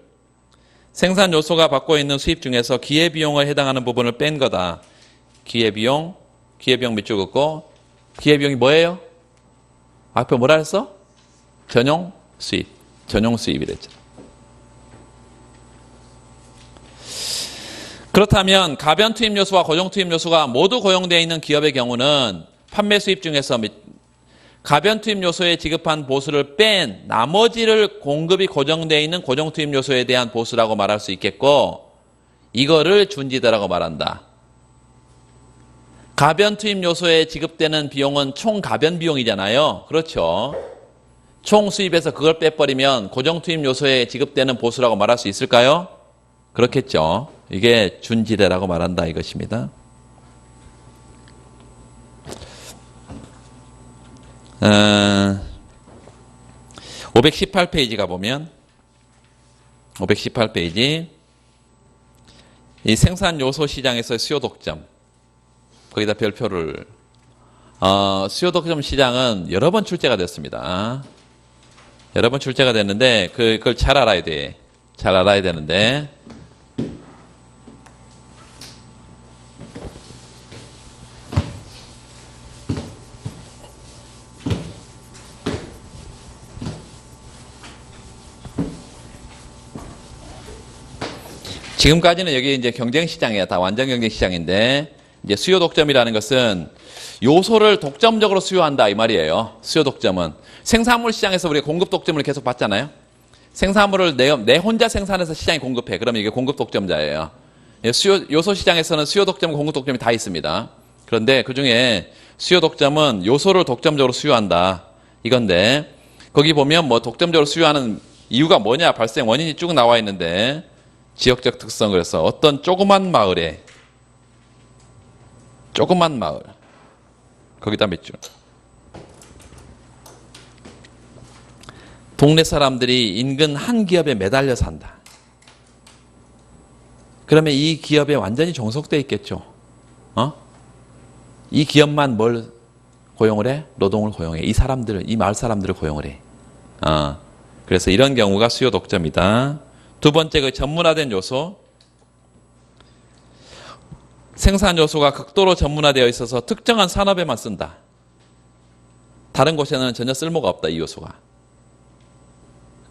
생산 요소가 받고 있는 수입 중에서 기회비용에 해당하는 부분을 뺀 거다. 기회비용 밑줄 긋고, 기회비용이 뭐예요? 앞에 뭐라 했어? 전용 수입이랬죠. 그렇다면 가변 투입 요소와 고정 투입 요소가 모두 고용되어 있는 기업의 경우는 판매 수입 중에서 가변 투입 요소에 지급한 보수를 뺀 나머지를 공급이 고정되어 있는 고정 투입 요소에 대한 보수라고 말할 수 있겠고, 이거를 준지대라고 말한다. 가변 투입 요소에 지급되는 비용은 총 가변 비용이잖아요. 그렇죠. 총 수입에서 그걸 빼버리면 고정 투입 요소에 지급되는 보수라고 말할 수 있을까요? 그렇겠죠. 이게 준지대라고 말한다 이것입니다. 518페이지 가보면 518페이지 이 생산 요소 시장에서의 수요 독점, 거기다 별표를 수요 독점 시장은 여러 번 출제가 됐습니다. 여러 번 출제가 됐는데 그걸 잘 알아야 돼. 잘 알아야 되는데 지금까지는 여기 이제 경쟁 시장이야. 다 완전 경쟁 시장인데, 이제 수요 독점이라는 것은 요소를 독점적으로 수요한다 이 말이에요. 수요 독점은 생산물 시장에서 우리가 공급 독점을 계속 받잖아요. 생산물을 내 혼자 생산해서 시장에 공급해. 그러면 이게 공급 독점자예요. 요소 시장에서는 수요 독점, 공급 독점이 다 있습니다. 그런데 그 중에 수요 독점은 요소를 독점적으로 수요한다 이건데, 거기 보면 뭐 독점적으로 수요하는 이유가 뭐냐, 발생 원인이 쭉 나와 있는데, 지역적 특성, 그래서 어떤 조그만 마을, 거기다 몇 줄. 동네 사람들이 인근 한 기업에 매달려 산다. 그러면 이 기업에 완전히 종속돼 있겠죠. 이 기업만 뭘 고용을 해? 노동을 고용해. 이 마을 사람들을 고용을 해. 그래서 이런 경우가 수요 독점이다. 두 번째, 그 전문화된 요소. 생산 요소가 극도로 전문화되어 있어서 특정한 산업에만 쓴다. 다른 곳에는 전혀 쓸모가 없다, 이 요소가.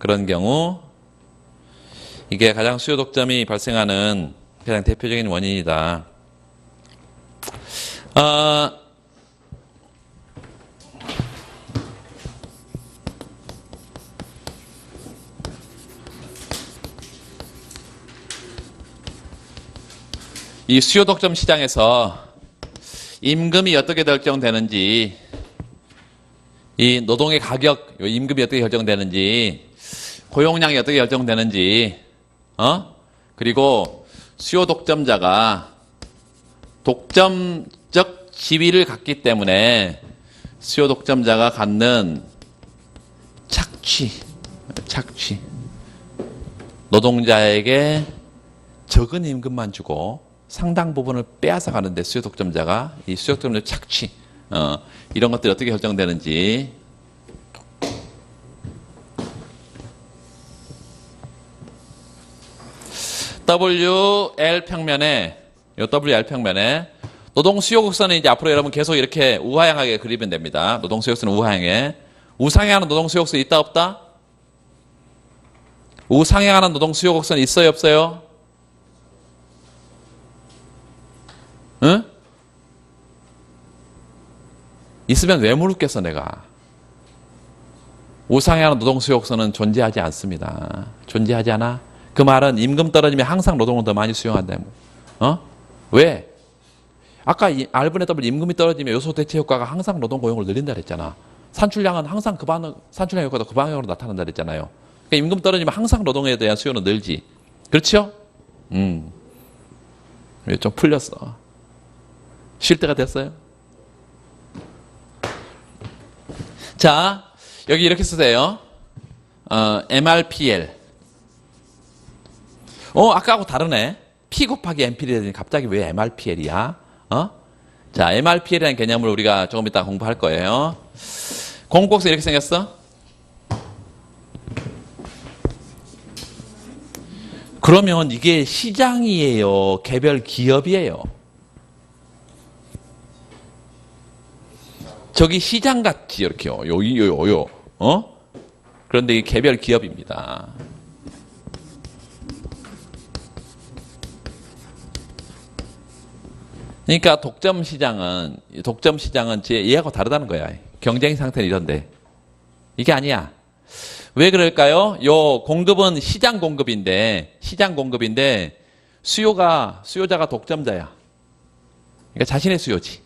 그런 경우, 이게 가장 수요 독점이 발생하는 가장 대표적인 원인이다. 이 수요 독점 시장에서 임금이 어떻게 결정되는지, 이 노동의 가격, 임금이 어떻게 결정되는지, 고용량이 어떻게 결정되는지, 그리고 수요 독점자가 독점적 지위를 갖기 때문에 수요 독점자가 갖는 착취, 노동자에게 적은 임금만 주고 상당 부분을 빼앗아 가는데, 수요 독점자가 이 수요 독점자 착취, 이런 것들이 어떻게 결정되는지. WL 평면에 노동 수요 곡선은 이제 앞으로 여러분 계속 이렇게 우하향하게 그리면 됩니다. 노동 수요 곡선은 우하향에. 우상향하는 노동 수요 곡선 있다 없다? 우상향하는 노동 수요 곡선 있어요 없어요? 응? 있으면 왜 물었겠어 내가. 우상향하는 노동 수요 곡선은 존재하지 않습니다. 존재하지 않아? 그 말은 임금 떨어지면 항상 노동을 더 많이 수용한다. 왜? 아까 R분의 W 임금이 떨어지면 요소 대체 효과가 항상 노동 고용을 늘린다 그랬잖아. 산출량은 항상 산출량 효과도 그 방향으로 나타난다 그랬잖아요. 그러니까 임금 떨어지면 항상 노동에 대한 수요는 늘지. 그렇죠? 좀 풀렸어. 쉴 때가 됐어요. 자, 여기 이렇게 쓰세요. MRPL. 아까하고 다르네. P 곱하기 NPL이 되니 갑자기 왜 MRPL이야? 자, MRPL이라는 개념을 우리가 조금 이따 공부할 거예요. 공국곡선 이렇게 생겼어. 그러면 이게 시장이에요? 개별 기업이에요? 저기 시장 같지, 이렇게요. 요. 그런데 이게 개별 기업입니다. 그러니까 독점 시장은 얘하고 다르다는 거야. 경쟁 상태는 이런데. 이게 아니야. 왜 그럴까요? 요 공급은 시장 공급인데 수요자가 독점자야. 그러니까 자신의 수요지.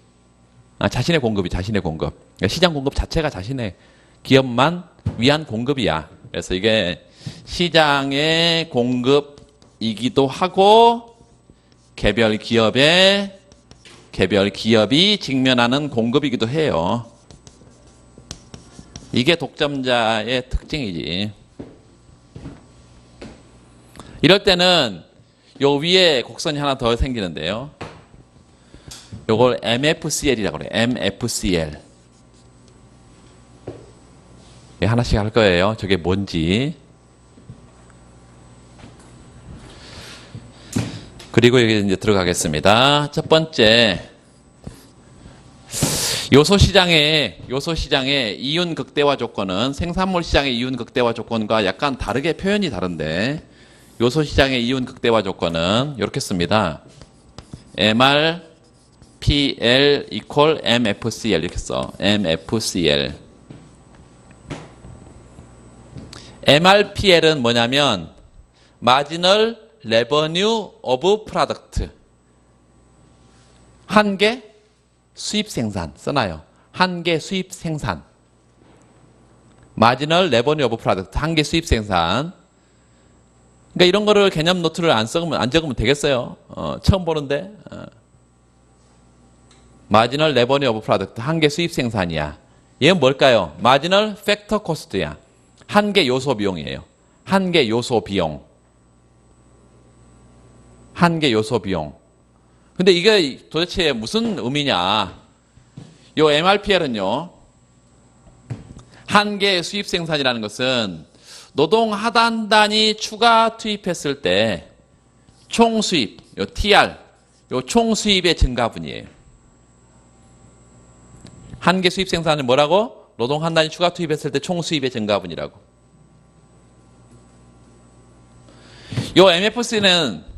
자신의 공급. 그러니까 시장 공급 자체가 자신의 기업만 위한 공급이야. 그래서 이게 시장의 공급이기도 하고 개별 기업이 직면하는 공급이기도 해요. 이게 독점자의 특징이지. 이럴 때는 요 위에 곡선이 하나 더 생기는데요. 요걸 MFCL이라고 그래요. MFCL. 하나씩 할 거예요. 저게 뭔지. 그리고 여기 이제 들어가겠습니다. 첫 번째. 요소 시장의 이윤 극대화 조건은 생산물 시장의 이윤 극대화 조건과 약간 다르게 표현이 다른데 요소 시장의 이윤 극대화 조건은 이렇게 씁니다. MRPL equal MFCL 이렇게 써. MFCL. MRPL은 뭐냐면 Marginal Revenue of Product. 한계 수입 생산 써놔요. 한계 수입 생산. Marginal Revenue of Product. 한계 수입 생산. 그러니까 이런 거를 개념 노트를 안 적으면 되겠어요. 처음 보는데. Marginal Revenue of Product. 한계 수입 생산이야. 얘는 뭘까요? Marginal Factor Cost야. 한계 요소 비용이에요. 한계 요소 비용. 근데 이게 도대체 무슨 의미냐? 요 MRPL은요. 한계 수입 생산이라는 것은 노동 하단단이 추가 투입했을 때 총 수입, 요 TR, 요 총 수입의 증가분이에요. 한계 수입 생산은 뭐라고? 노동 한 단위 추가 투입했을 때 총 수입의 증가분이라고. 요 MFC는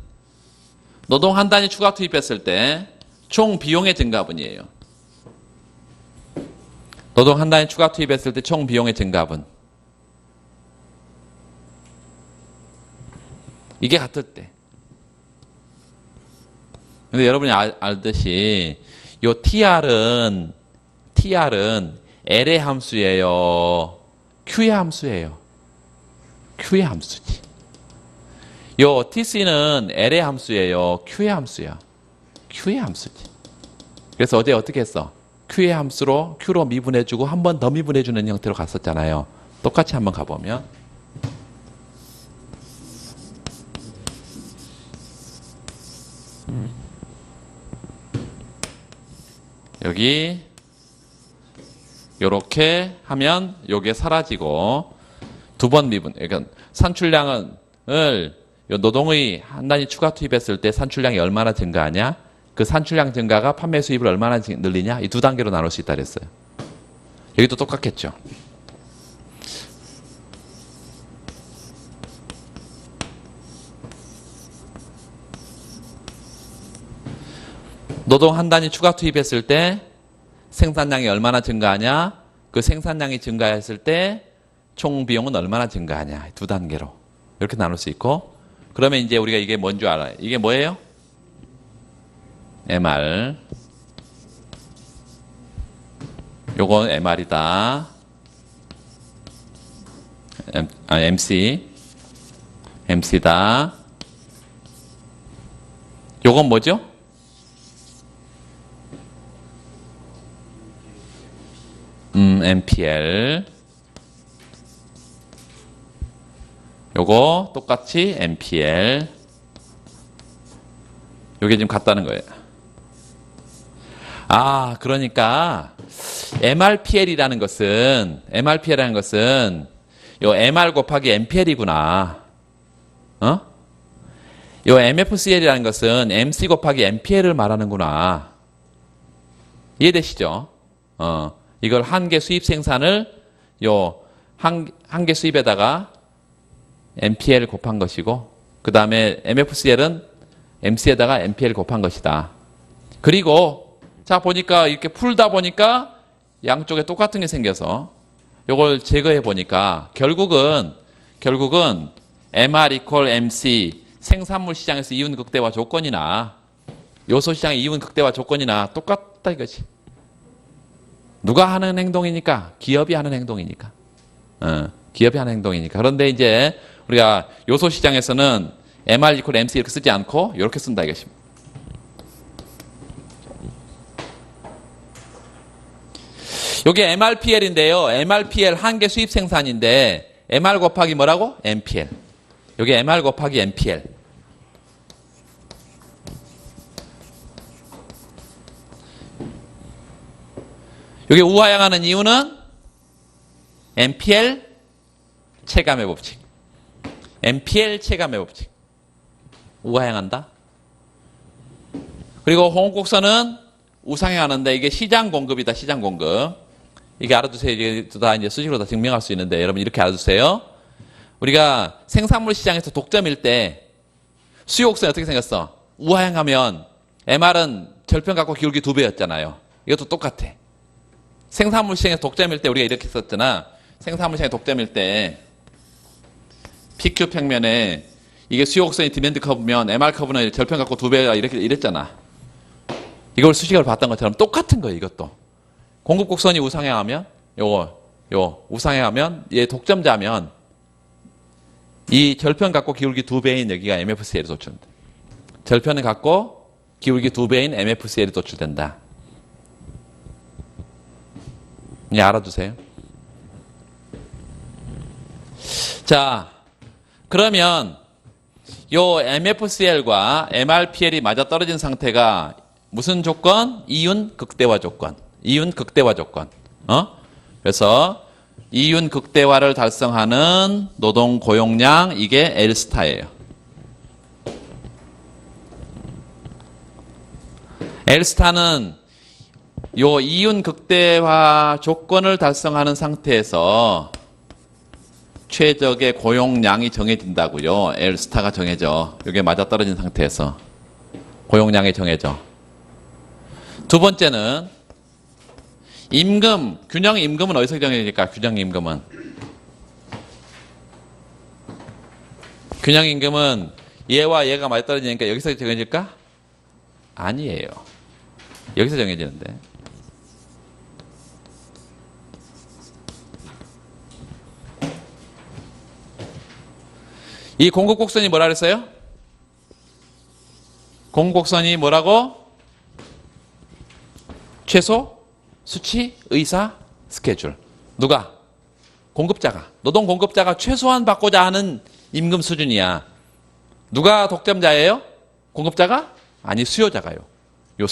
노동 한 단위 추가 투입했을 때 총 비용의 증가분이에요. 노동 한 단위 추가 투입했을 때 총 비용의 증가분. 이게 같을 때. 근데 여러분이 알듯이 요 TR은 L의 함수예요. Q의 함수예요. Q의 함수지. 요 TC는 L의 함수예요. Q의 함수야. Q의 함수지. 그래서 어제 어떻게 했어? Q의 함수로 Q로 미분해주고 한 번 더 미분해주는 형태로 갔었잖아요. 똑같이 한번 가보면 여기 요렇게 하면 요게 사라지고 두 번 미분. 그러니까 산출량을 요 노동의 한 단위 추가 투입했을 때 산출량이 얼마나 증가하냐? 그 산출량 증가가 판매 수입을 얼마나 늘리냐? 이 두 단계로 나눌 수 있다 그랬어요. 여기도 똑같겠죠. 노동 한 단위 추가 투입했을 때 생산량이 얼마나 증가하냐? 그 생산량이 증가했을 때 총 비용은 얼마나 증가하냐? 두 단계로 이렇게 나눌 수 있고, 그러면 이제 우리가 이게 뭔 줄 알아요? 이게 뭐예요? MR. 요건 MR이다. MC다. 요건 뭐죠? MPL. 요거 똑같이 MPL. 요게 지금 같다는 거예요. 그러니까 MRPL이라는 것은 요 MR 곱하기 MPL이구나. 요 MFCL이라는 것은 MC 곱하기 MPL을 말하는구나. 이해되시죠? 이걸 한 개 수입 생산을 한 개 수입에다가 MPL 곱한 것이고, 그 다음에 MFCL은 MC에다가 MPL 곱한 것이다. 그리고, 자, 보니까 이렇게 풀다 보니까 양쪽에 똑같은 게 생겨서 요걸 제거해 보니까 결국은 MR equal MC 생산물 시장에서 이윤 극대화 조건이나 요소 시장의 이윤 극대화 조건이나 똑같다 이거지. 누가 하는 행동이니까? 기업이 하는 행동이니까. 기업이 하는 행동이니까. 그런데 이제 우리가 요소 시장에서는 MR equal MC 이렇게 쓰지 않고 이렇게 쓴다 이것입니다. 요게 MRPL인데요. MRPL 한 개 수입 생산인데 MR 곱하기 뭐라고? MPL. 요게 MR 곱하기 MPL. 요게 우하향하는 이유는 MPL 체감의 법칙. MPL 체감의 법칙. 우하향한다. 그리고 홍곡선은 우상향하는데 이게 시장 공급이다. 시장 공급. 이게 알아두세요. 이게 다 이제 수식으로 다 증명할 수 있는데 여러분 이렇게 알아두세요. 우리가 생산물 시장에서 독점일 때 수요 곡선이 어떻게 생겼어? 우하향하면 MR은 절편값과 기울기 2배였잖아요. 이것도 똑같아. 생산물 시장에서 독점일 때 우리가 이렇게 썼잖아. 생산물 시장에 독점일 때 PQ 평면에 이게 수요 곡선이 디맨드 커브면 MR 커브는 절편값과 2배가 이렇게 이랬잖아. 이걸 수식으로 봤던 것처럼 똑같은 거예요. 이것도. 공급 곡선이 우상향하면 우상향하면 얘 독점자면 이 절편 갖고 기울기 2배인 여기가 MFCL이 도출된다. 절편을 갖고 기울기 2배인 MFCL이 도출된다. 이제 알아두세요. 자, 그러면 요 MFCL과 MRPL이 맞아떨어진 상태가 무슨 조건? 이윤 극대화 조건. 이윤 극대화 조건. 그래서 이윤 극대화를 달성하는 노동 고용량 이게 L스타예요. L스타는 요 이윤 극대화 조건을 달성하는 상태에서 최적의 고용량이 정해진다고요. L스타가 정해져. 이게 맞아떨어진 상태에서 고용량이 정해져. 두 번째는 임금, 균형 임금은 어디서 정해질까? 균형 임금은 얘와 얘가 맞아떨어지니까 여기서 정해질까? 아니에요. 여기서 정해지는데. 이 공급곡선이 뭐라 그랬어요? 공급곡선이 뭐라고? 최소, 수치, 의사, 스케줄. 누가? 공급자가. 노동 공급자가 최소한 받고자 하는 임금 수준이야. 누가 독점자예요? 공급자가? 아니, 수요자가요. 요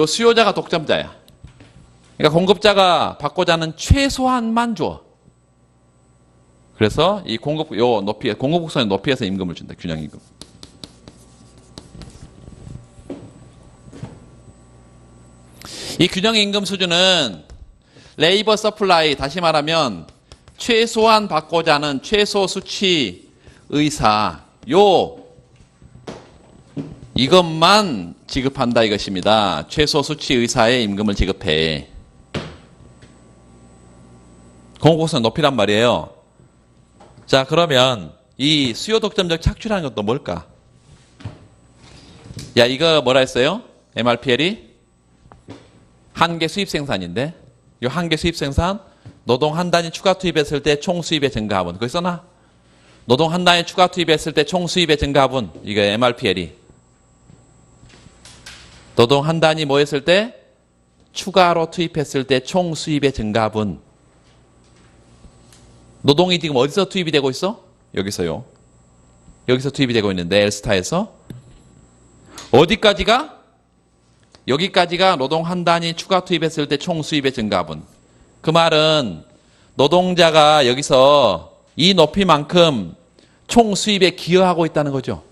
수요자가 독점자야. 그러니까 공급자가 받고자 하는 최소한만 줘. 그래서 이 공급 곡선의 높이에서 임금을 준다. 균형 임금. 이 균형 임금 수준은 레이버 서플라이, 다시 말하면 최소한 받고자 하는 최소 수치 의사 이것만 지급한다 이것입니다. 최소 수치 의사의 임금을 지급해. 공급곡선 높이란 말이에요. 자, 그러면 이 수요 독점적 착취라는 것도 뭘까? 야, 이거 뭐라 했어요? MRPL이 한 개 수입 생산인데 이 한 개 수입 생산 노동 한 단위 추가 투입했을 때 총 수입의 증가합은 거기 써놔. 노동 한 단위 추가 투입했을 때 총 수입의 증가합은 이거 MRPL이 노동 한 단위 뭐 했을 때 추가로 투입했을 때 총 수입의 증가합은 노동이 지금 어디서 투입이 되고 있어? 여기서요. 여기서 투입이 되고 있는데 L스타에서 어디까지가? 여기까지가 노동 한 단위 추가 투입했을 때 총 수입의 증가분. 그 말은 노동자가 여기서 이 높이만큼 총 수입에 기여하고 있다는 거죠.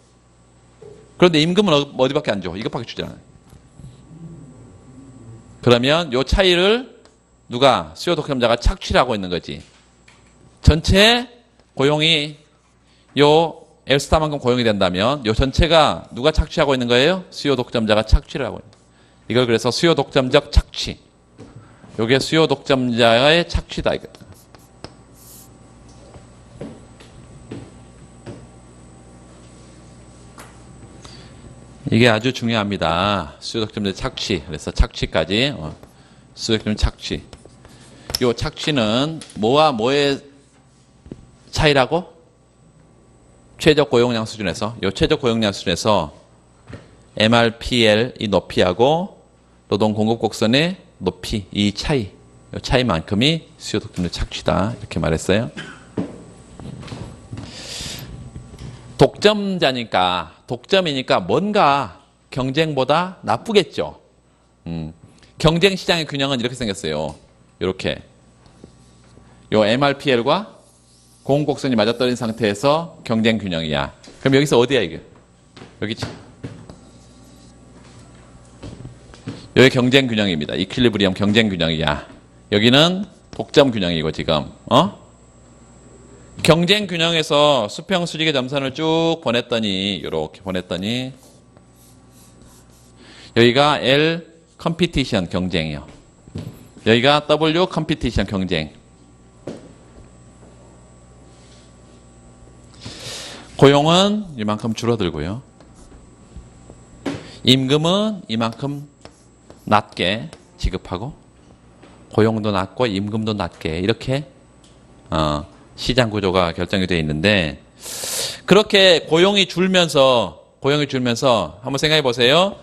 그런데 임금은 어디밖에 안 줘? 이것밖에 주지 않아요. 그러면 요 차이를 누가 수요 독점자가 착취를 하고 있는 거지. 전체 고용이 요 L스타만큼 고용이 된다면 요 전체가 누가 착취하고 있는 거예요? 수요 독점자가 착취를 하고 있는 거예요. 이걸 그래서 수요 독점적 착취. 요게 수요 독점자의 착취다. 이거. 이게 아주 중요합니다. 수요 독점자 착취. 그래서 착취까지. 수요 독점 착취. 요 착취는 뭐와 뭐의 차이라고? 최저 고용량 수준에서, 요 최저 고용량 수준에서 MRPL 이 높이하고 노동 공급 곡선의 높이, 이 차이, 이 차이만큼이 수요 독점자 착취다. 이렇게 말했어요. 독점이니까 뭔가 경쟁보다 나쁘겠죠. 경쟁 시장의 균형은 이렇게 생겼어요. 이렇게. 요 MRPL과 공급곡선이 맞아떨어진 상태에서 경쟁 균형이야. 그럼 여기서 어디야 이게? 여기지. 여기 경쟁 균형입니다. 이퀄리브리엄 경쟁 균형이야. 여기는 독점 균형이고 지금. 경쟁 균형에서 수평 수직의 점선을 쭉 보냈더니 이렇게 보냈더니 여기가 L 컴피티션 경쟁이요. 여기가 W 컴피티션 경쟁. 고용은 이만큼 줄어들고요. 임금은 이만큼 낮게 지급하고 고용도 낮고 임금도 낮게 이렇게 시장 구조가 결정이 되어 있는데 그렇게 고용이 줄면서 한번 생각해 보세요.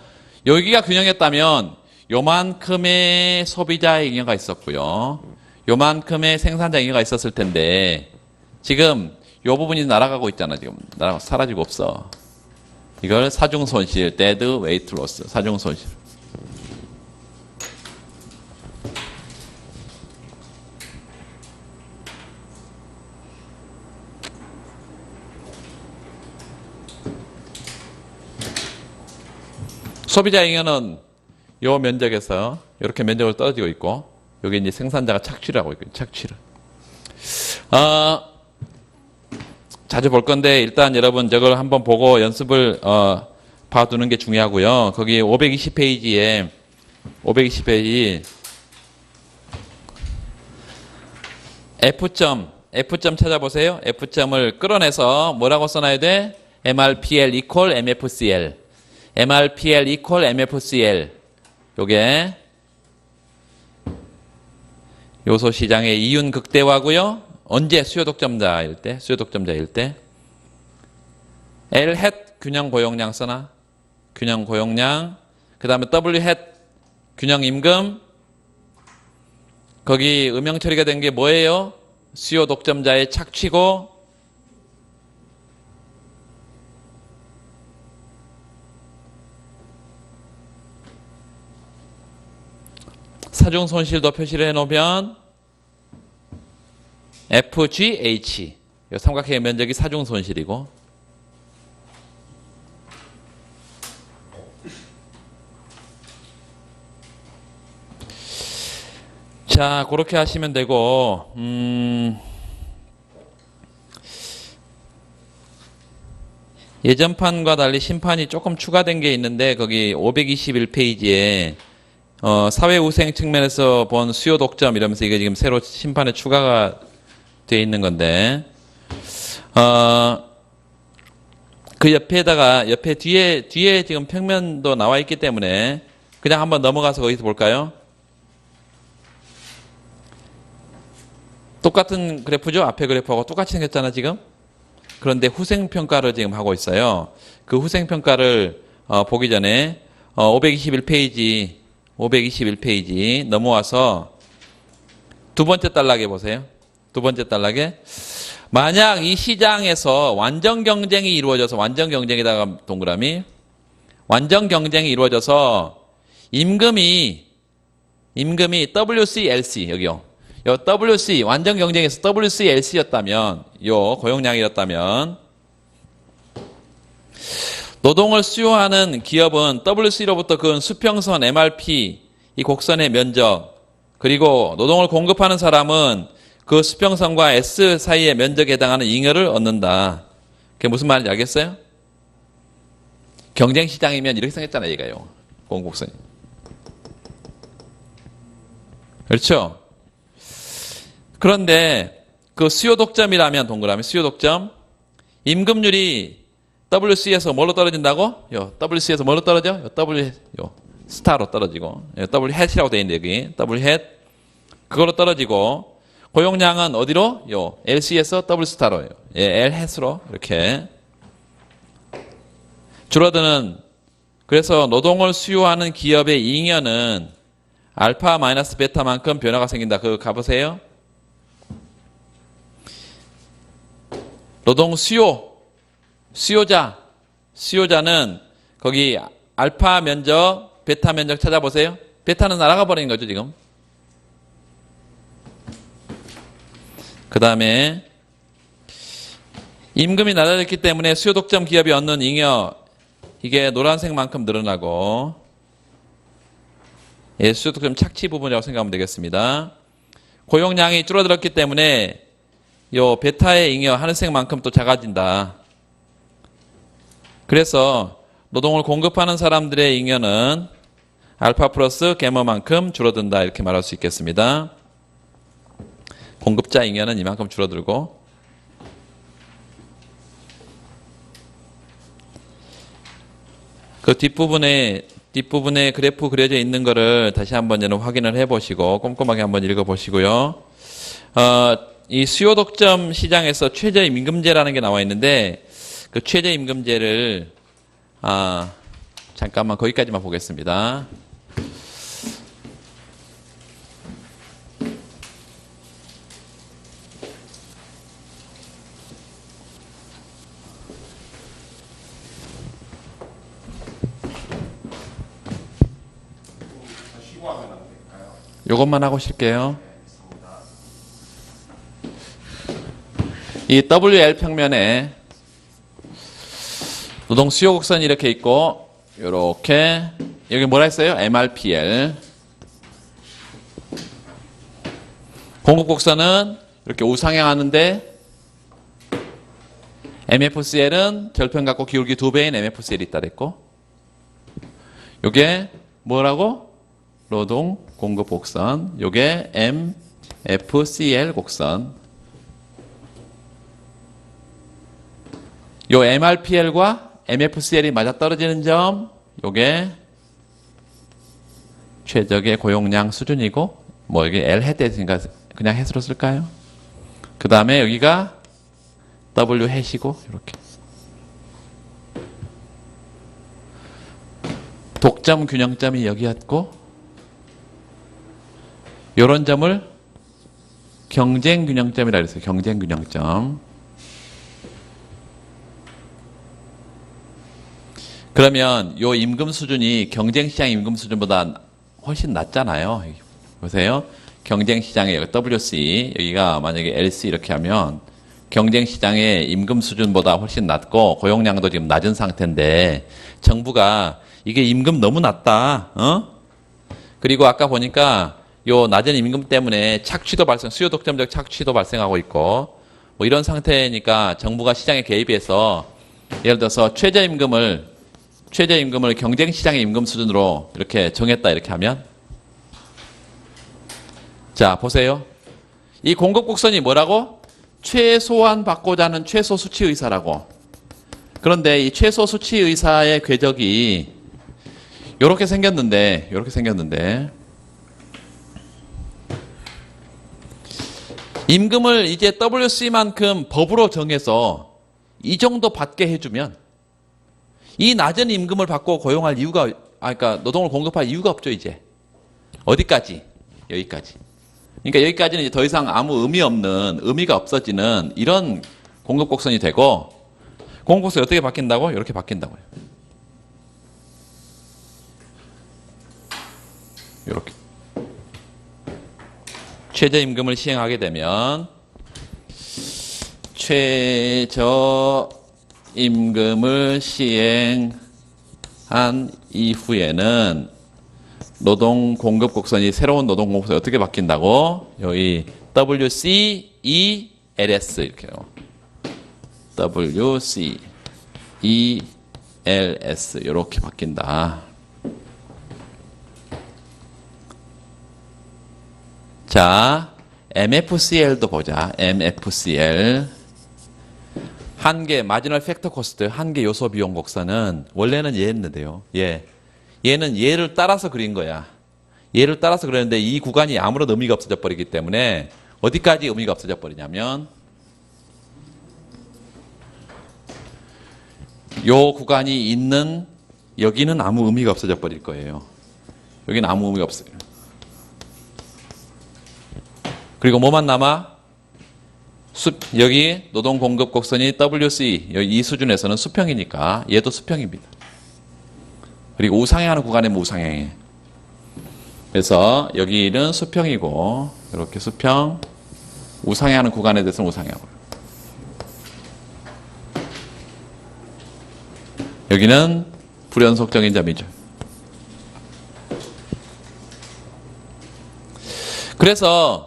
여기가 균형했다면 요만큼의 소비자의 잉여가 있었고요. 요만큼의 생산자 잉여가 있었을 텐데 지금 요 부분이 날아가고 있잖아. 지금 사라지고 없어. 이걸 사중 손실, dead weight loss, 사중 손실. 소비자 잉여는 요 면적에서 이렇게 면적을 떨어지고 있고 여기 이제 생산자가 착취를 하고 있고 착취를. 자주 볼 건데 일단 여러분 저걸 한번 보고 연습을 봐두는 게 중요하고요. 거기 520페이지 F점 찾아보세요. F점을 끌어내서 뭐라고 써놔야 돼? MRPL equal MFCL. MRPL equal MFCL. 요게 요소 시장의 이윤 극대화고요. 언제? 수요 독점자일 때. L 햇 균형 고용량 써나? 균형 고용량. 그 다음에 W 햇 균형 임금. 거기 음영 처리가 된 게 뭐예요? 수요 독점자의 착취고 사중 손실도 표시를 해놓으면 FGH 이 삼각형의 면적이 사중 손실이고 자 그렇게 하시면 되고 예전판과 달리 심판이 조금 추가된 게 있는데 거기 521페이지에 사회우생 측면에서 본 수요 독점 이러면서 이게 지금 새로 심판에 추가가 되어 있는 건데 그 옆에 뒤에 지금 평면도 나와 있기 때문에 그냥 한번 넘어가서 거기서 볼까요? 똑같은 그래프죠? 앞에 그래프하고 똑같이 생겼잖아 지금. 그런데 후생평가를 지금 하고 있어요. 그 후생평가를 보기 전에 521페이지 넘어와서 두 번째 단락에 보세요. 두 번째 단락에 만약 이 시장에서 완전 경쟁이 이루어져서 완전 경쟁에다가 동그라미 완전 경쟁이 이루어져서 임금이 WCLC 여기요. 요 WC 완전 경쟁에서 WCLC였다면 요 고용량이었다면 노동을 수요하는 기업은 WC로부터 그은 수평선 MRP 이 곡선의 면적 그리고 노동을 공급하는 사람은 그 수평선과 S 사이의 면적에 해당하는 잉여를 얻는다. 그게 무슨 말인지 알겠어요? 경쟁시장이면 이렇게 생겼잖아요. 얘가요. 공곡선이. 그렇죠? 그런데 그 수요 독점이라면 동그라미 수요 독점 임금률이 WC에서 뭘로 떨어진다고? 요 WC에서 뭘로 떨어져? 요 W 요 스타로 떨어지고 요 W 햇이라고 되어 있는데 여기 W 햇 그걸로 떨어지고 고용량은 어디로? 요 LC에서 W 스타로 예, L 햇으로 이렇게 줄어드는 그래서 노동을 수요하는 기업의 잉여는 알파 마이너스 베타만큼 변화가 생긴다. 그거 가보세요. 노동 수요자는 거기 알파 면적, 베타 면적 찾아보세요. 베타는 날아가 버리는 거죠, 지금. 그 다음에 임금이 낮아졌기 때문에 수요 독점 기업이 얻는 잉여 이게 노란색만큼 늘어나고 예, 수요 독점 착취 부분이라고 생각하면 되겠습니다. 고용량이 줄어들었기 때문에 요 베타의 잉여 하늘색만큼 또 작아진다. 그래서 노동을 공급하는 사람들의 잉여는 알파 플러스 가마만큼 줄어든다 이렇게 말할 수 있겠습니다. 공급자 잉여는 이만큼 줄어들고 그 뒷부분에 그래프 그려져 있는 거를 다시 한번 확인을 해보시고 꼼꼼하게 한번 읽어보시고요. 이 수요 독점 시장에서 최저임금제라는 게 나와 있는데 그 최저임금제를 잠깐만 거기까지만 보겠습니다. 요것만 하고 쉴게요. 이 WL 평면에 노동 수요 곡선이 이렇게 있고 이렇게 여기 뭐라 했어요? MRPL 공급 곡선은 이렇게 우상향하는데 MFCL은 절편 갖고 기울기 2배인 MFCL이 있다 그랬고 요게 뭐라고? 노동 공급 곡선 요게 MFCL 곡선 요 MRPL과 MFCL이 맞아떨어지는 점 요게 최적의 고용량 수준이고 뭐 여기 L 해대니까 그냥 햇으로 쓸까요? 그 다음에 여기가 W 해시고 이렇게 독점 균형점이 여기였고 요런 점을 경쟁 균형점이라 그랬어요. 경쟁 균형점. 그러면 요 임금 수준이 경쟁시장 임금 수준보다 훨씬 낮잖아요. 보세요. 경쟁시장의 WC 여기가 만약에 LC 이렇게 하면 경쟁시장의 임금 수준보다 훨씬 낮고 고용량도 지금 낮은 상태인데 정부가 이게 임금 너무 낮다. 그리고 아까 보니까 요 낮은 임금 때문에 착취도 수요 독점적 착취도 발생하고 있고 뭐 이런 상태니까 정부가 시장에 개입해서 예를 들어서 최저임금을 경쟁시장의 임금 수준으로 이렇게 정했다 이렇게 하면 자 보세요. 이 공급 곡선이 뭐라고? 최소한 받고자 하는 최소 수치 의사라고. 그런데 이 최소 수치 의사의 궤적이 이렇게 생겼는데 임금을 이제 WC만큼 법으로 정해서 이 정도 받게 해주면 이 낮은 임금을 받고 고용할 이유가 그러니까 노동을 공급할 이유가 없죠 이제. 어디까지? 여기까지. 그러니까 여기까지는 이제 더 이상 아무 의미가 없어지는 이런 공급 곡선이 되고 공급 곡선이 어떻게 바뀐다고? 이렇게 바뀐다고요. 이렇게. 최저임금을 시행하게 되면 최저 임금을 시행한 이후에는 노동 공급 곡선이 새로운 노동 공급 곡선이 어떻게 바뀐다고? 여기 WCELS 이렇게요. WCELS 이렇게 바뀐다. 자, MFCL도 보자. MFCL. 한계 마지널 팩터 코스트, 한계 요소 비용 곡선은 원래는 얘였는데요. 얘는 얘를 따라서 그린 거야. 얘를 따라서 그렸는데 이 구간이 아무런 의미가 없어져 버리기 때문에 어디까지 의미가 없어져 버리냐면 요 구간이 있는 여기는 아무 의미가 없어져 버릴 거예요. 여기는 아무 의미가 없어요. 그리고 뭐만 남아? 여기 노동 공급 곡선이 WC 이 수준에서는 수평이니까 얘도 수평입니다. 그리고 우상향하는 구간이면 우상향해. 그래서 여기는 수평이고 이렇게 수평, 우상향하는 구간에 대해서는 우상향하고요. 여기는 불연속적인 점이죠. 그래서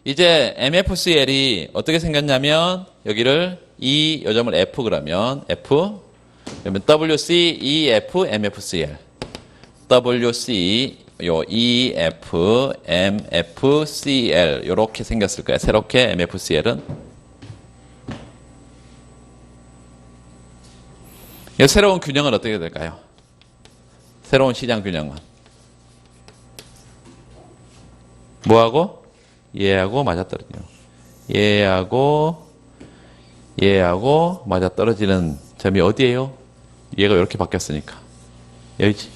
이제 MFCL이 어떻게 생겼냐면 여기를 요 점을 F 그러면 F 그러면 WC, EF, MFCL WC, EF, MFCL 이렇게 생겼을 거예요. 새롭게 MFCL은 이 새로운 균형은 어떻게 될까요? 새로운 시장 균형은 뭐하고? 얘하고 맞아떨어지요. 얘하고 맞아떨어지는 점이 어디예요? 얘가 이렇게 바뀌었으니까 여기지.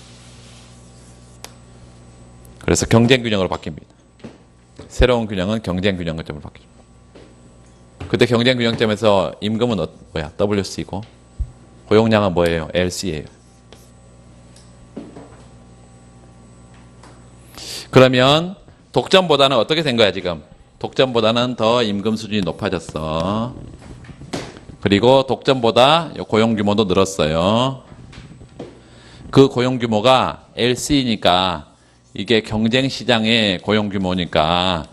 그래서 경쟁 균형으로 바뀝니다. 새로운 균형은 경쟁 균형점으로 바뀌죠. 그때 경쟁 균형점에서 임금은 뭐야? WC고 고용량은 뭐예요? LC예요. 그러면 독점보다는 어떻게 된 거야 지금? 독점보다는 더 임금 수준이 높아졌어. 그리고 독점보다 고용 규모도 늘었어요. 그 고용 규모가 LC니까 이게 경쟁 시장의 고용 규모니까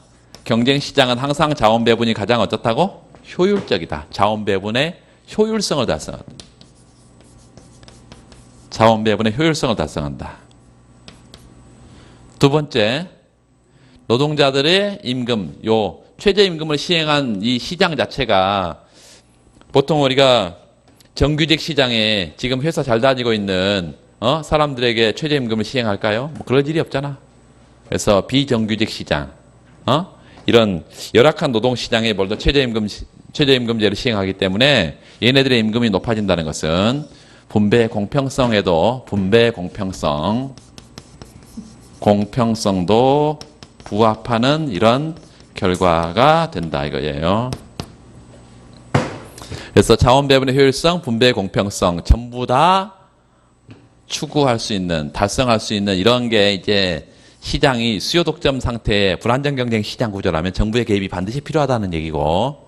경쟁 시장은 항상 자원 배분이 가장 어떻다고? 효율적이다. 자원 배분의 효율성을 달성한다. 자원 배분의 효율성을 달성한다. 두 번째, 노동자들의 임금, 최저임금을 시행한 이 시장 자체가 보통 우리가 정규직 시장에 지금 회사 잘 다니고 있는 사람들에게 최저임금을 시행할까요? 뭐 그럴 일이 없잖아. 그래서 비정규직 시장, 이런 열악한 노동시장에 뭘더 최저임금제를 시행하기 때문에 얘네들의 임금이 높아진다는 것은 분배 공평성에도 공평성도 부합하는 이런 결과가 된다 이거예요. 그래서 자원 배분의 효율성, 분배의 공평성 전부 다 추구할 수 있는, 달성할 수 있는 이런 게 이제 시장이 수요 독점 상태의 불안정 경쟁 시장 구조라면 정부의 개입이 반드시 필요하다는 얘기고,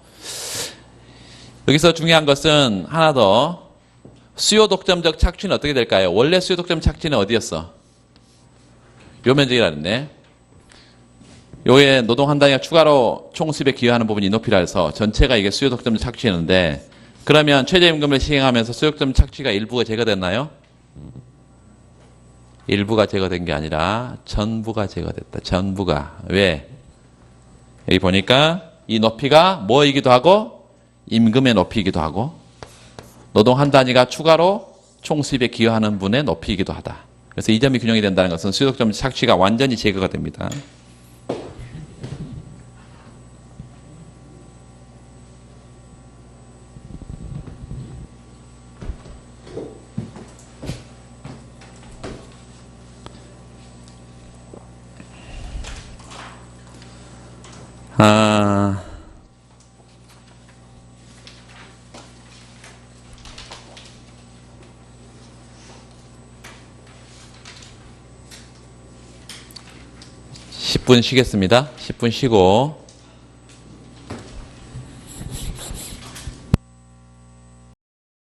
여기서 중요한 것은 하나 더, 수요 독점적 착취는 어떻게 될까요? 원래 수요 독점 착취는 어디였어? 요 면적이라는데, 요에 노동 한 단위가 추가로 총 수입에 기여하는 부분이 인노피라 해서 전체가 이게 수요 독점 착취였는데, 그러면 최저임금을 시행하면서 수요 독점 착취가 일부가 제거됐나요? 일부가 제거된 게 아니라 전부가 제거됐다. 전부가. 왜? 여기 보니까 이 높이가 뭐이기도 하고 임금의 높이이기도 하고 노동 한 단위가 추가로 총 수입에 기여하는 분의 높이이기도 하다. 그래서 이 점이 균형이 된다는 것은 수요 독점 착취가 완전히 제거가 됩니다. 아, 10분 쉬겠습니다. 10분 쉬고